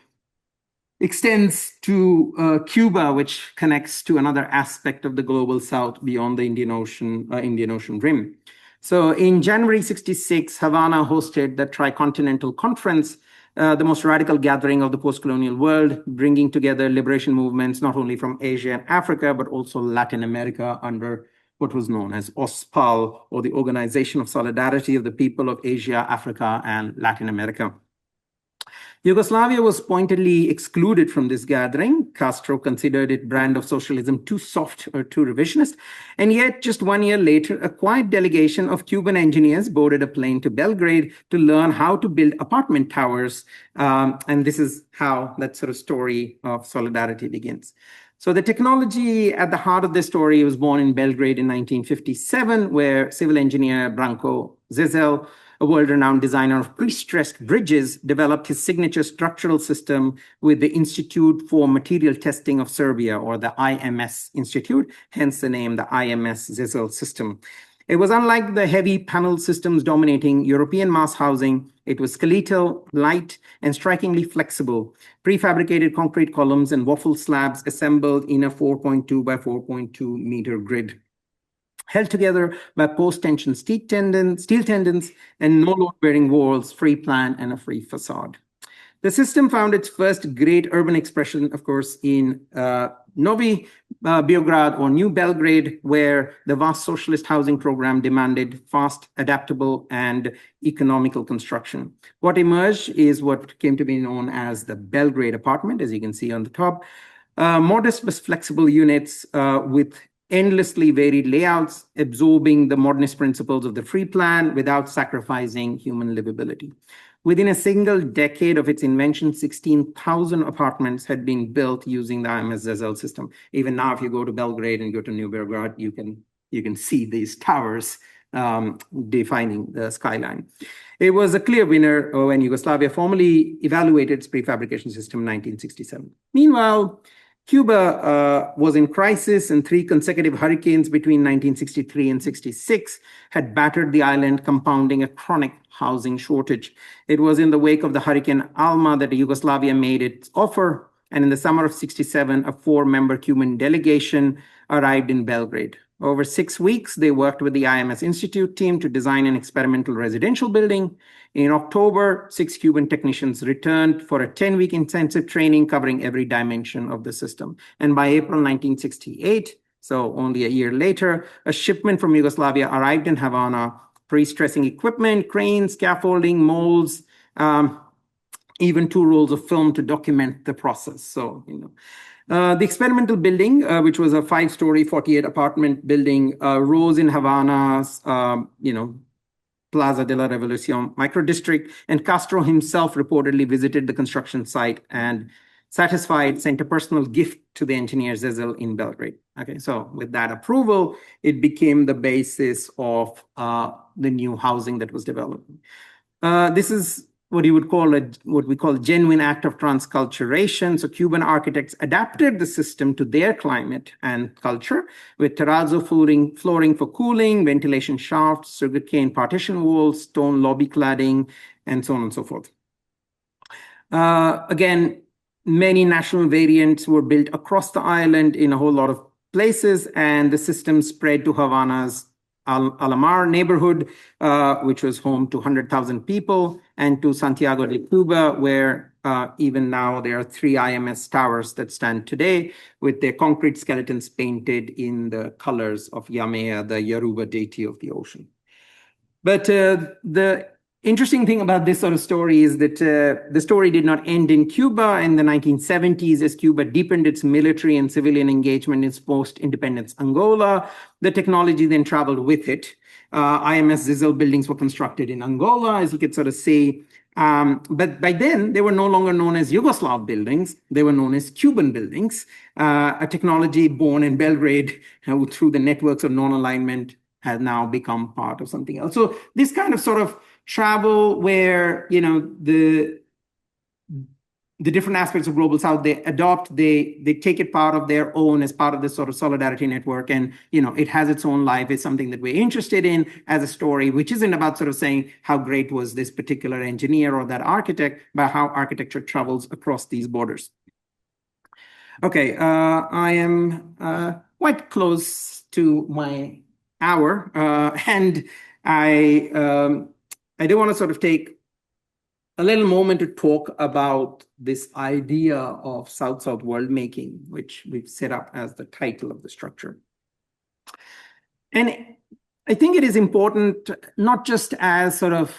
extends to Cuba, which connects to another aspect of the global south beyond the Indian Ocean rim. So in January 1966, Havana hosted the Tricontinental Conference, the most radical gathering of the post-colonial world, bringing together liberation movements not only from Asia and Africa, but also Latin America under what was known as OSPAL, or the Organization of Solidarity of the People of Asia, Africa, and Latin America. Yugoslavia was pointedly excluded from this gathering. Castro considered its brand of socialism too soft or too revisionist. And yet, just 1 year later, a quiet delegation of Cuban engineers boarded a plane to Belgrade to learn how to build apartment towers. And this is how that sort of story of solidarity begins. So the technology at the heart of this story was born in Belgrade in 1957, where civil engineer Branko Zezel, a world-renowned designer of pre-stressed bridges, developed his signature structural system with the Institute for Material Testing of Serbia, or the IMS Institute, hence the name, the IMS Zezel system. It was unlike the heavy panel systems dominating European mass housing. It was skeletal, light, and strikingly flexible. Prefabricated concrete columns and waffle slabs assembled in a 4.2 by 4.2 meter grid, held together by post-tension steel tendons and no load-bearing walls, free plan, and a free facade. The system found its first great urban expression, of course, in Novi Beograd, or New Belgrade, where the vast socialist housing program demanded fast, adaptable, and economical construction. What emerged is what came to be known as the Belgrade apartment, as you can see on the top. Modest but flexible units with endlessly varied layouts, absorbing the modernist principles of the free plan without sacrificing human livability. Within a single decade of its invention, 16,000 apartments had been built using the IMS Zezel system. Even now, if you go to Belgrade and go to New Belgrade, you can see these towers defining the skyline. It was a clear winner when Yugoslavia formally evaluated its prefabrication system in 1967. Meanwhile, Cuba was in crisis, and 3 consecutive hurricanes between 1963 and 66 had battered the island, compounding a chronic housing shortage. It was in the wake of the Hurricane Alma that Yugoslavia made its offer, and in the summer of 67, a 4-member Cuban delegation arrived in Belgrade. Over 6 weeks, they worked with the IMS Institute team to design an experimental residential building. In October, 6 Cuban technicians returned for a 10-week intensive training covering every dimension of the system. And by April 1968, so only a year later, a shipment from Yugoslavia arrived in Havana, pre-stressing equipment, cranes, scaffolding, molds, even 2 rolls of film to document the process. So, the experimental building, which was a 5-story, 48 apartment building, rose in Havana's, Plaza de la Revolucion microdistrict, and Castro himself reportedly visited the construction site and satisfied, sent a personal gift to the engineer Zezel in Belgrade. Okay, so with that approval, it became the basis of the new housing that was developed. This is what you would call what we call a genuine act of transculturation. So Cuban architects adapted the system to their climate and culture, with terrazzo flooring for cooling, ventilation shafts, sugarcane partition walls, stone lobby cladding, and so on and so forth. Again, many national variants were built across the island in a whole lot of places, and the system spread to Havana's Alamar neighborhood, which was home to 100,000 people, and to Santiago de Cuba, where even now there are 3 IMS towers that stand today with their concrete skeletons painted in the colors of Yamea, the Yoruba deity of the ocean. But the interesting thing about this sort of story is that the story did not end in Cuba in the 1970s as Cuba deepened its military and civilian engagement in post-independence Angola. The technology then traveled with it. IMS Zizzle buildings were constructed in Angola, as you could sort of see. But by then, they were no longer known as Yugoslav buildings. They were known as Cuban buildings, a technology born in Belgrade through the networks of non-alignment has now become part of something else. So this kind of sort of travel where, you know, the different aspects of Global South they adopt, they take it part of their own as part of this sort of solidarity network. And, you know, it has its own life. It's something that we're interested in as a story, which isn't about sort of saying how great was this particular engineer or that architect, but how architecture travels across these borders. Okay, I am quite close to my hour, and I do want to sort of take a little moment to talk about this idea of South-South world making, which we've set up as the title of the structure. And I think it is important, not just as sort of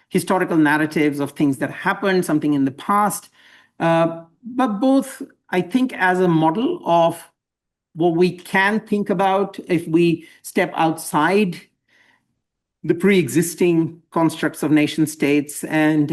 historical narratives of things that happened, something in the past, but both, I think, as a model of what we can think about if we step outside the pre-existing constructs of nation states and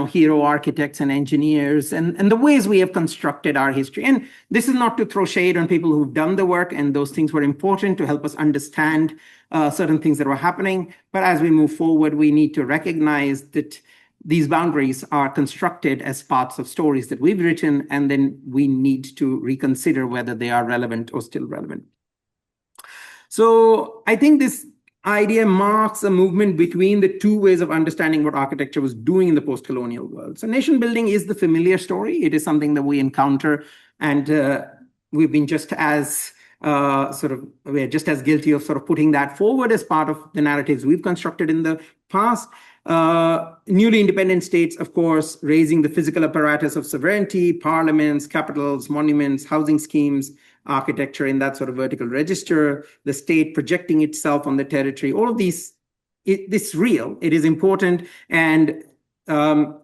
hero architects and engineers and the ways we have constructed our history. And this is not to throw shade on people who've done the work, and those things were important to help us understand certain things that were happening. But as we move forward, we need to recognize that these boundaries are constructed as parts of stories that we've written, and then we need to reconsider whether they are relevant or still relevant. So I think this idea marks a movement between the two ways of understanding what architecture was doing in the post-colonial world. So nation building is the familiar story. It is something that we encounter, and we've been just as we're just as guilty of sort of putting that forward as part of the narratives we've constructed in the past. Newly independent states, of course, raising the physical apparatus of sovereignty, parliaments, capitals, monuments, housing schemes, architecture in that sort of vertical register, the state projecting itself on the territory, all of these, it's real, it is important. And to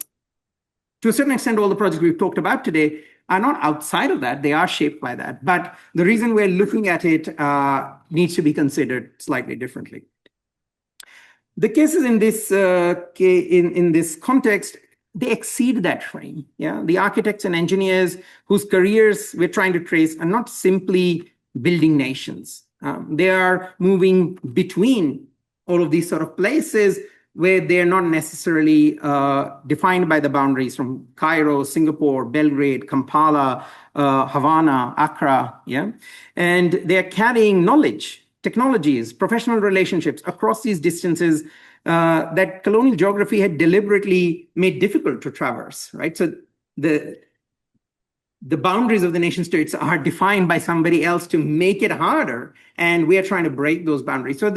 a certain extent, all the projects we've talked about today are not outside of that, they are shaped by that. But the reason we're looking at it needs to be considered slightly differently. The cases in this in this context, they exceed that frame. Yeah, the architects and engineers whose careers we're trying to trace are not simply building nations. They are moving between all of these sort of places where they're not necessarily defined by the boundaries from Cairo, Singapore, Belgrade, Kampala, Havana, Accra. Yeah, and they're carrying knowledge, technologies, professional relationships across these distances that colonial geography had deliberately made difficult to traverse, right? So the boundaries of the nation states are defined by somebody else to make it harder, and we are trying to break those boundaries. So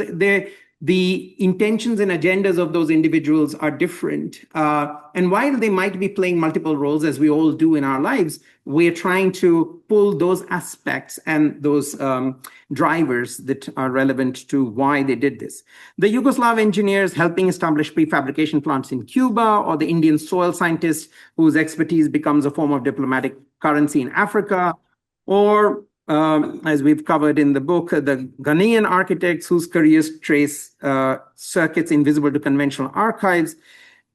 the intentions and agendas of those individuals are different. And while they might be playing multiple roles, as we all do in our lives, we're trying to pull those aspects and those drivers that are relevant to why they did this. The Yugoslav engineers helping establish prefabrication plants in Cuba, or the Indian soil scientists whose expertise becomes a form of diplomatic currency in Africa, or as we've covered in the book, the Ghanaian architects whose careers trace circuits invisible to conventional archives.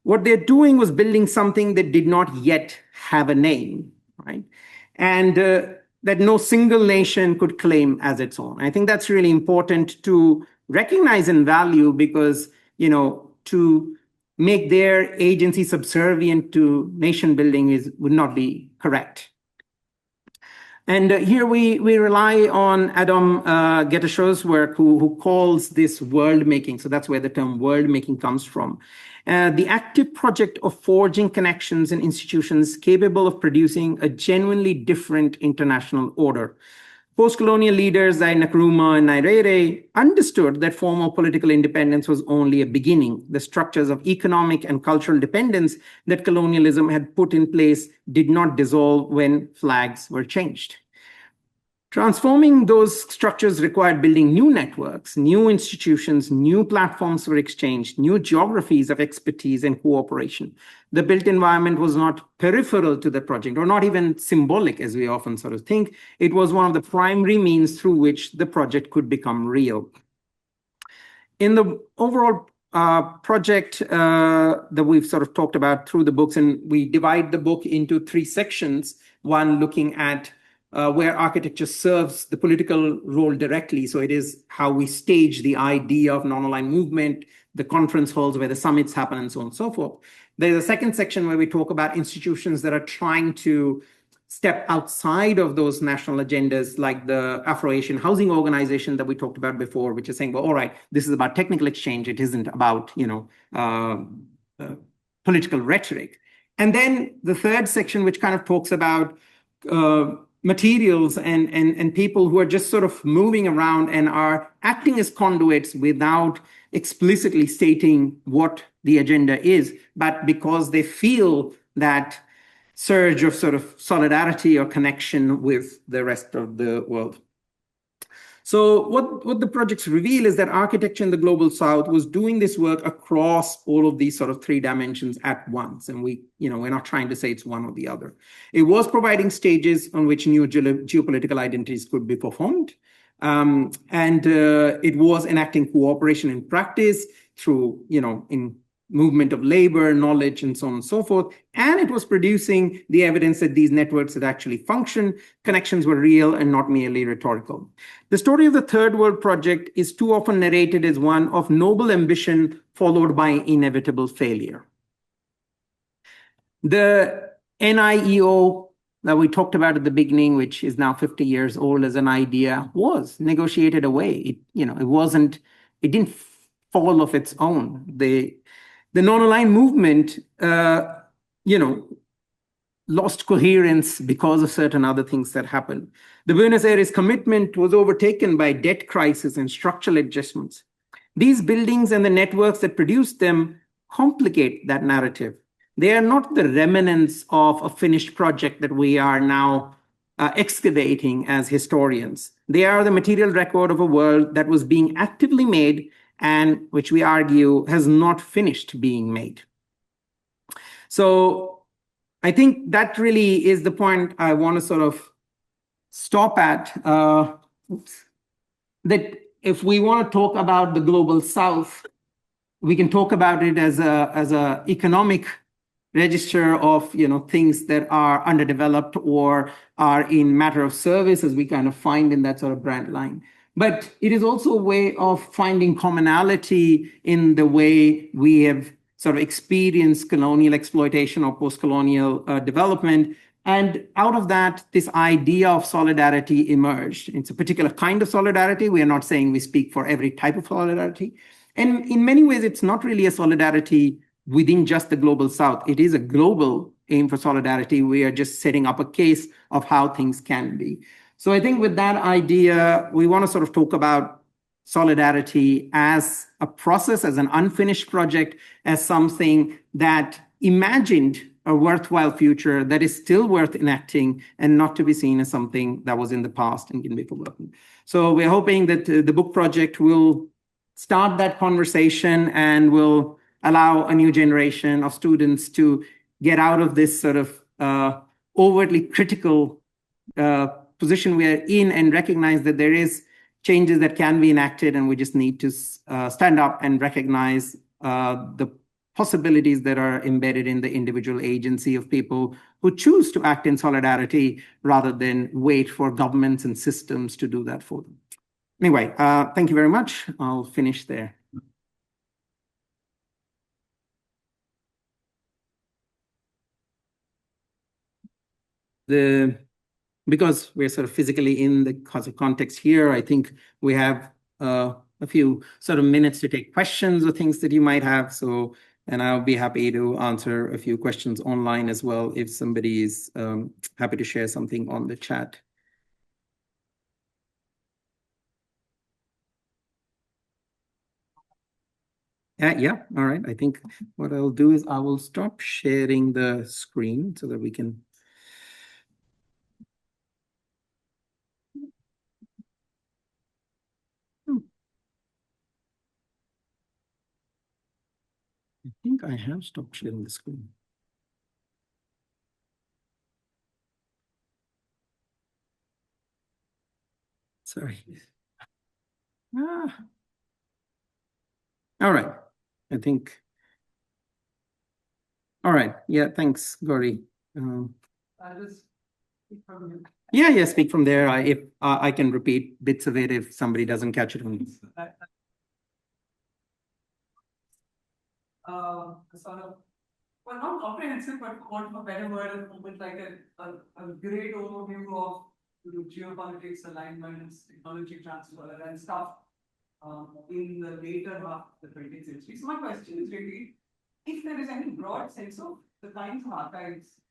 What they're doing was building something that did not yet have a name, right? And that no single nation could claim as its own. I think that's really important to recognize and value, because, you know, to make their agency subservient to nation building would not be correct. And here we rely on Adam Getashaw's work, who calls this world making. So that's where the term world making comes from. The active project of forging connections and institutions capable of producing a genuinely different international order. Post-colonial leaders like Nkrumah and Nyerere understood that former political independence was only a beginning. The structures of economic and cultural dependence that colonialism had put in place did not dissolve when flags were changed. Transforming those structures required building new networks, new institutions, new platforms for exchange, new geographies of expertise and cooperation. The built environment was not peripheral to the project, or not even symbolic, as we often sort of think. It was one of the primary means through which the project could become real. In the overall project that we've sort of talked about through the books, and we divide the book into 3 sections, one looking at where architecture serves the political role directly. So it is how we stage the idea of non-aligned movement, the conference halls where the summits happen, and so on and so forth. There's a second section where we talk about institutions that are trying to step outside of those national agendas, like the Afro-Asian housing organization that we talked about before, which is saying, well, all right, this is about technical exchange. It isn't about, political rhetoric. And then the third section, which kind of talks about materials and people who are just sort of moving around and are acting as conduits without explicitly stating what the agenda is, but because they feel that surge of sort of solidarity or connection with the rest of the world. So what the projects reveal is that architecture in the Global South was doing this work across all of these sort of 3 dimensions at once. And we're not trying to say it's one or the other. It was providing stages on which new geopolitical identities could be performed. And it was enacting cooperation in practice through, in movement of labor, knowledge, and so on and so forth. And it was producing the evidence that these networks had actually functioned, connections were real and not merely rhetorical. The story of the Third World Project is too often narrated as one of noble ambition followed by inevitable failure. The NIEO that we talked about at the beginning, which is now 50 years old as an idea, was negotiated away. It didn't fall of its own. The non-aligned movement, lost coherence because of certain other things that happened. The Buenos Aires commitment was overtaken by debt crisis and structural adjustments. These buildings and the networks that produced them complicate that narrative. They are not the remnants of a finished project that we are now excavating as historians. They are the material record of a world that was being actively made and which we argue has not finished being made. So I think that really is the point I want to sort of stop at. That if we want to talk about the Global South, we can talk about it as a economic register of things that are underdeveloped or are in matter of service, as we kind of find in that sort of brand line. But it is also a way of finding commonality in the way we have sort of experienced colonial exploitation or post-colonial development. And out of that, this idea of solidarity emerged. It's a particular kind of solidarity. We are not saying we speak for every type of solidarity. And in many ways, it's not really a solidarity within just the Global South. It is a global aim for solidarity. We are just setting up a case of how things can be. So I think with that idea, we want to sort of talk about solidarity as a process, as an unfinished project, as something that imagined a worthwhile future that is still worth enacting and not to be seen as something that was in the past and can be forgotten. So we're hoping that the book project will start that conversation and will allow a new generation of students to get out of this sort of overtly critical position we are in and recognize that there is changes that can be enacted, and we just need to stand up and recognize the possibilities that are embedded in the individual agency of people who choose to act in solidarity rather than wait for governments and systems to do that for them. Anyway, thank you very much. I'll finish there. because we're sort of physically in the context here, I think we have a few sort of minutes to take questions or things that you might have. So, and I'll be happy to answer a few questions online as well if somebody is happy to share something on the chat. Yeah, all right. I think what I'll do is I will stop sharing the screen so that we can. I think I have stopped sharing the screen. Sorry. All right. I think. All right. Yeah, thanks, Gauri. I'll just speak from here. Yeah, speak from there. If I can repeat bits of it if somebody doesn't catch it. Sort of, well, not comprehensive, but for want of a better word, with like a great overview of geopolitics, alignments, technology transfer, and stuff in the later half of the 20th century. So my question is really, if there is any broad sense of the kinds of archives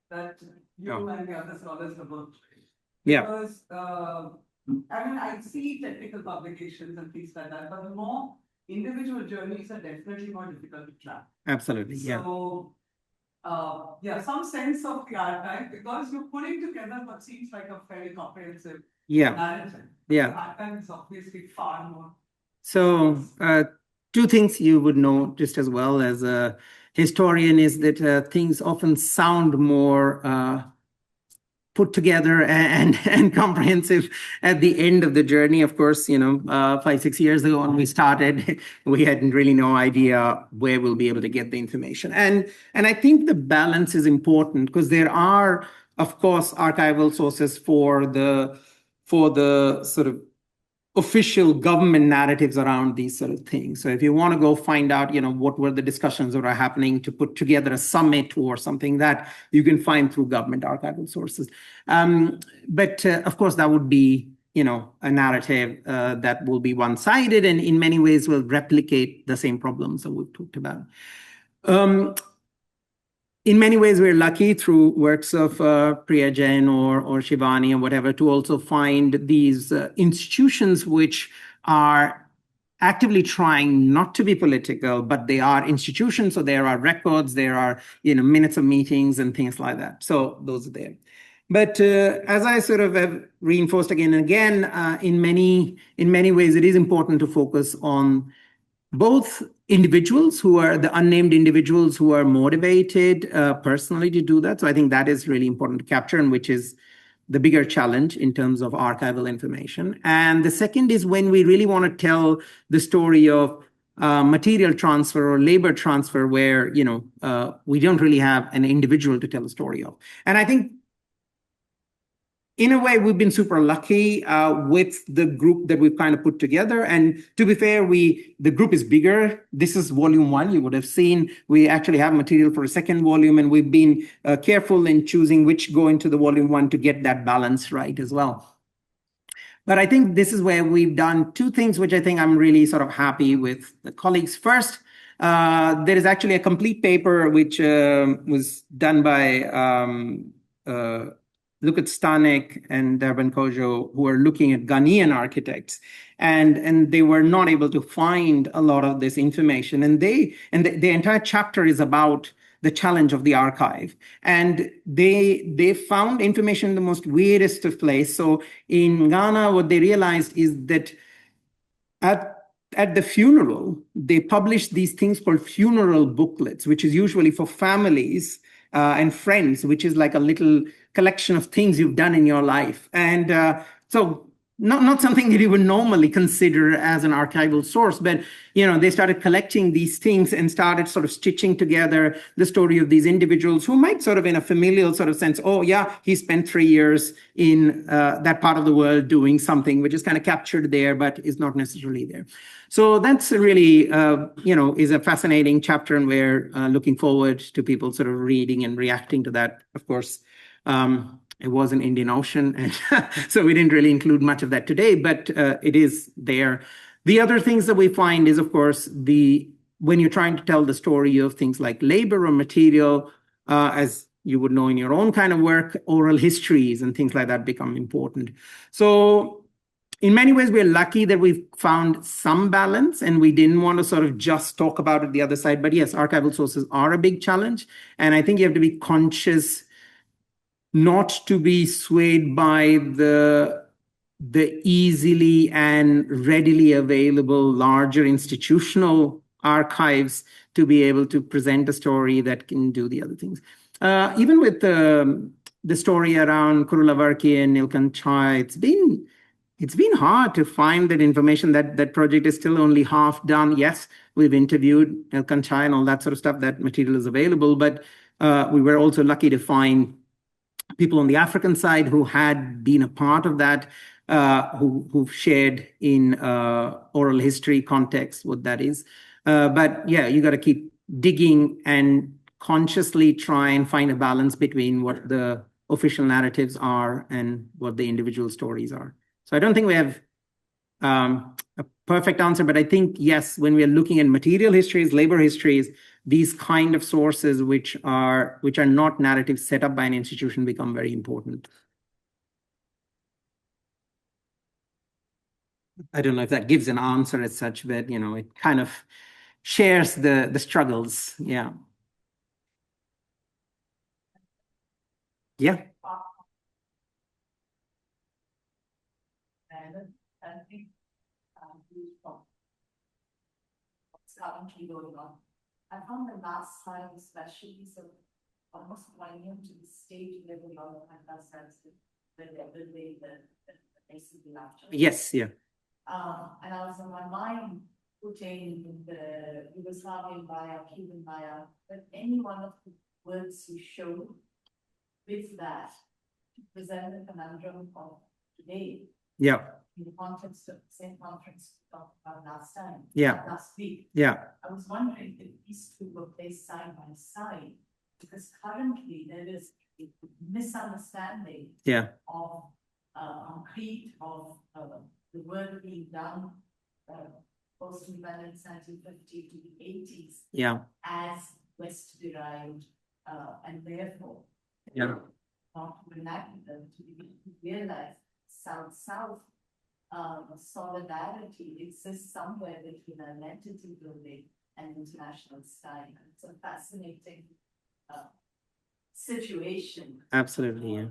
that you and the other scholars have worked. Yeah. Because I mean, I see technical publications and things like that, but the more individual journeys are definitely more difficult to track. Absolutely, yeah. So, some sense of the archive, because you're putting together what seems like a very comprehensive narrative. Yeah. The archive is obviously far more. So, two things you would know just as well as a historian is that things often sound more put together and comprehensive at the end of the journey. Of course, 5-6 years ago when we started, we had really no idea where we'll be able to get the information. And I think the balance is important because there are, of course, archival sources for the sort of official government narratives around these sort of things. So if you want to go find out, what were the discussions that are happening to put together a summit or something that you can find through government archival sources. But of course, that would be, a narrative that will be one-sided and in many ways will replicate the same problems that we've talked about. In many ways, we're lucky through works of Priya Jain or Shivani or whatever to also find these institutions which are actively trying not to be political, but they are institutions. So there are records, there are minutes of meetings and things like that. So those are there. But as I sort of have reinforced again and again, in many ways, it is important to focus on both individuals who are the unnamed individuals who are motivated personally to do that. So I think that is really important to capture, and which is the bigger challenge in terms of archival information. And the second is when we really want to tell the story of material transfer or labor transfer where, we don't really have an individual to tell a story of. And I think in a way, we've been super lucky with the group that we've kind of put together. And to be fair, the group is bigger. This is volume 1. You would have seen we actually have material for a second volume, and we've been careful in choosing which go into the volume 1 to get that balance right as well. But I think this is where we've done two things, which I think I'm really sort of happy with the colleagues. First, there is actually a complete paper which was done by Lukat Stanek and Darban Kojo, who are looking at Ghanaian architects, and they were not able to find a lot of this information. And the entire chapter is about the challenge of the archive. And they found information in the most weirdest of places. So in Ghana, what they realized is that at the funeral, they published these things called funeral booklets, which is usually for families and friends, which is like a little collection of things you've done in your life. And so not something that you would normally consider as an archival source, but they started collecting these things and started sort of stitching together the story of these individuals who might sort of in a familial sort of sense, oh yeah, he spent 3 years in that part of the world doing something which is kind of captured there, but is not necessarily there. So that's really, is a fascinating chapter, and we're looking forward to people sort of reading and reacting to that, of course. It was in Indian Ocean, and so we didn't really include much of that today, but it is there. The other things that we find is, of course, when you're trying to tell the story of things like labor or material, as you would know in your own kind of work, oral histories and things like that become important. So in many ways, we're lucky that we've found some balance, and we didn't want to sort of just talk about it the other side. But yes, archival sources are a big challenge. And I think you have to be conscious not to be swayed by the easily and readily available larger institutional archives to be able to present a story that can do the other things. Even with the story around Kurulavarki and Nilkan Chai, it's been hard to find that information. That project is still only half done. Yes, we've interviewed Nilkan Chai and all that sort of stuff. That material is available, but we were also lucky to find people on the African side who had been a part of that, who've shared in oral history context what that is. But yeah, you got to keep digging and consciously try and find a balance between what the official narratives are and what the individual stories are. So I don't think we have a perfect answer, but I think, yes, when we are looking at material histories, labor histories, these kind of sources which are not narratives set up by an institution become very important. I don't know if that gives an answer as such, but it kind of shares the struggles. Yeah. Yeah. I think what's currently going on. I found the last time especially so almost poignant to the stage level of understands when they're building the basically after. Yes, yeah. And I was in my mind putting the Yugoslavian Maya, Cuban Maya, but any one of the words you show with that to present the conundrum of today. Yeah. In the context of the same conference we talked about last time. Yeah. Last week. Yeah. I was wondering if these two were placed side by side, because currently there is a misunderstanding of concrete of the work being done post-independence 1950 to the 80s as West derived and therefore not related to realize South-South solidarity exists somewhere between an entity building and international style. It's a fascinating situation. Absolutely, yeah.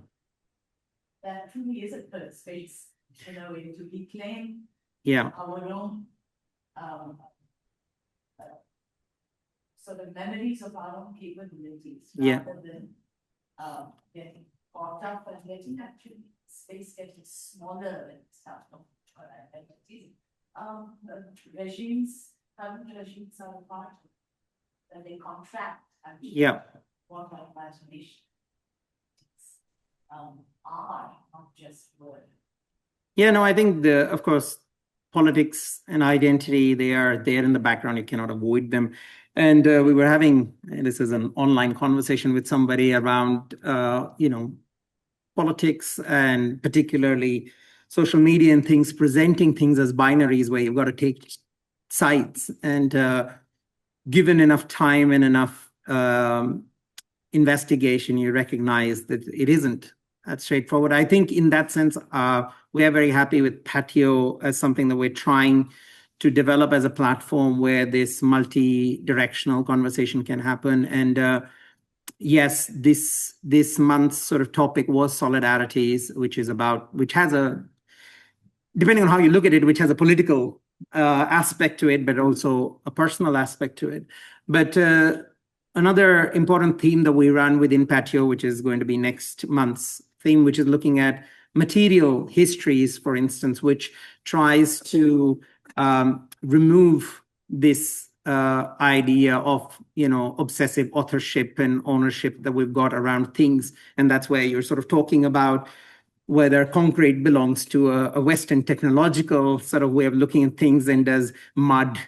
That truly is a third space, in a way, to reclaim our own sort of memories of our own capabilities, rather than getting caught up and letting actually space getting smaller and stuff of identities. Regimes, current regimes are a part of that they contract actually what our imagination are, not just word. Yeah, no, I think of course, politics and identity, they are there in the background. You cannot avoid them. And we were having, this is an online conversation with somebody around, politics and particularly social media and things, presenting things as binaries where you've got to take sides. And given enough time and enough investigation, you recognize that it isn't that straightforward. I think in that sense, we are very happy with PATIO as something that we're trying to develop as a platform where this multi-directional conversation can happen. And yes, this month's sort of topic was Solidarities, which has a, depending on how you look at it, which has a political aspect to it, but also a personal aspect to it. But another important theme that we run within PATIO, which is going to be next month's theme, which is looking at material histories, for instance, which tries to remove this idea of obsessive authorship and ownership that we've got around things. And that's where you're sort of talking about whether concrete belongs to a Western technological sort of way of looking at things, and does mud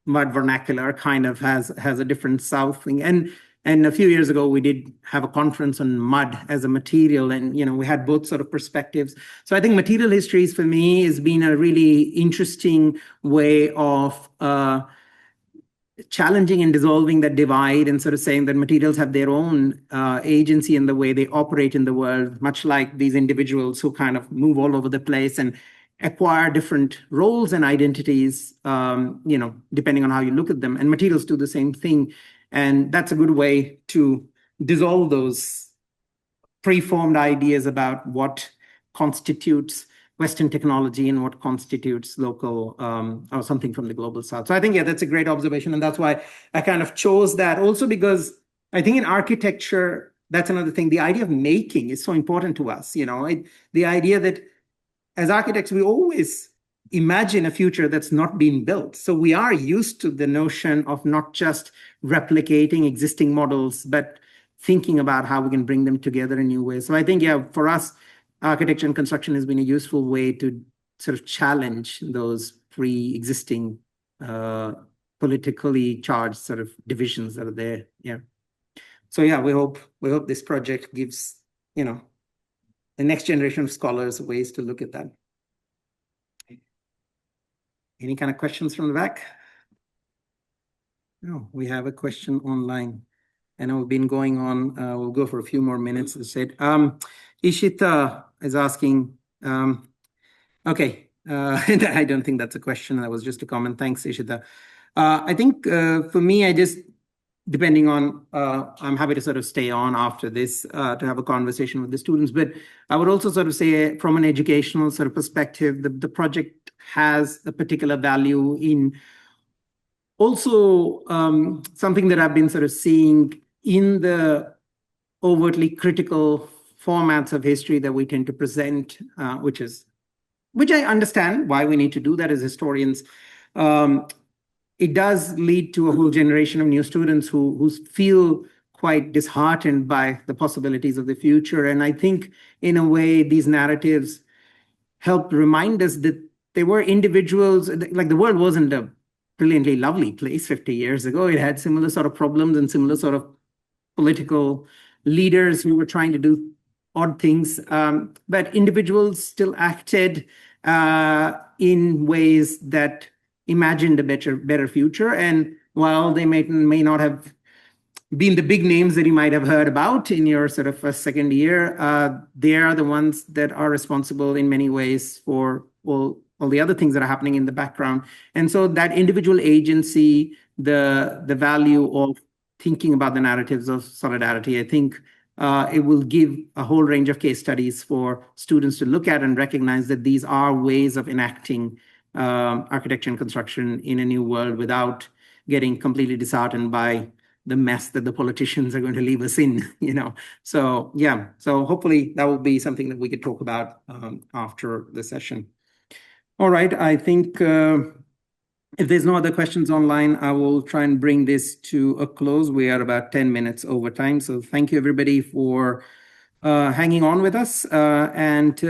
mud vernacular kind of has a different South thing. And And a few years ago, we did have a conference on mud as a material, and we had both sort of perspectives. So I think material histories for me has been a really interesting way of challenging and dissolving that divide and sort of saying that materials have their own agency in the way they operate in the world, much like these individuals who kind of move all over the place and acquire different roles and identities, depending on how you look at them. And materials do the same thing. And that's a good way to dissolve those preformed ideas about what constitutes Western technology and what constitutes local or something from the global South. So I think, that's a great observation. And that's why I kind of chose that also, because I think in architecture, that's another thing. The idea of making is so important to us. The idea that as architects, we always imagine a future that's not been built. So we are used to the notion of not just replicating existing models, but thinking about how we can bring them together in new ways. So I think, for us, architecture and construction has been a useful way to sort of challenge those pre-existing politically charged sort of divisions that are there. So we hope this project gives the next generation of scholars ways to look at that. Any kind of questions from the back? No, we have a question online. I know we've been going on. We'll go for a few more minutes. As I said, Ishita is asking. Okay, I don't think that's a question. That was just a comment. Thanks, Ishita. I think for me, depending on, I'm happy to sort of stay on after this to have a conversation with the students. But I would also sort of say, from an educational sort of perspective, the project has a particular value in also something that I've been sort of seeing in the overtly critical formats of history that we tend to present, which I understand why we need to do that as historians. It does lead to a whole generation of new students who feel quite disheartened by the possibilities of the future. And I think, in a way, these narratives help remind us that there were individuals, like the world wasn't a brilliantly lovely place 50 years ago. It had similar sort of problems and similar sort of political leaders who were trying to do odd things, but individuals still acted in ways that imagined a better future. And while they may not have been the big names that you might have heard about in your sort of first, second year, they are the ones that are responsible in many ways for all the other things that are happening in the background. And so that individual agency, the value of thinking about the narratives of solidarity, I think it will give a whole range of case studies for students to look at and recognize that these are ways of enacting architecture and construction in a new world without getting completely disheartened by the mess that the politicians are going to leave us in, So, so hopefully that will be something that we could talk about after the session. All right, I think if there's no other questions online, I will try and bring this to a close. We are about 10 minutes over time. So thank you, everybody, for hanging on with us. And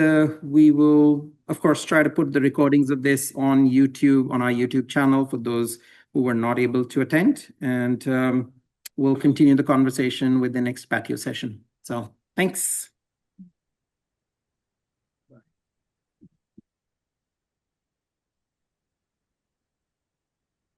we will, of course, try to put the recordings of this on YouTube, on our YouTube channel for those who were not able to attend. And we'll continue the conversation with the next PATIO session. So thanks.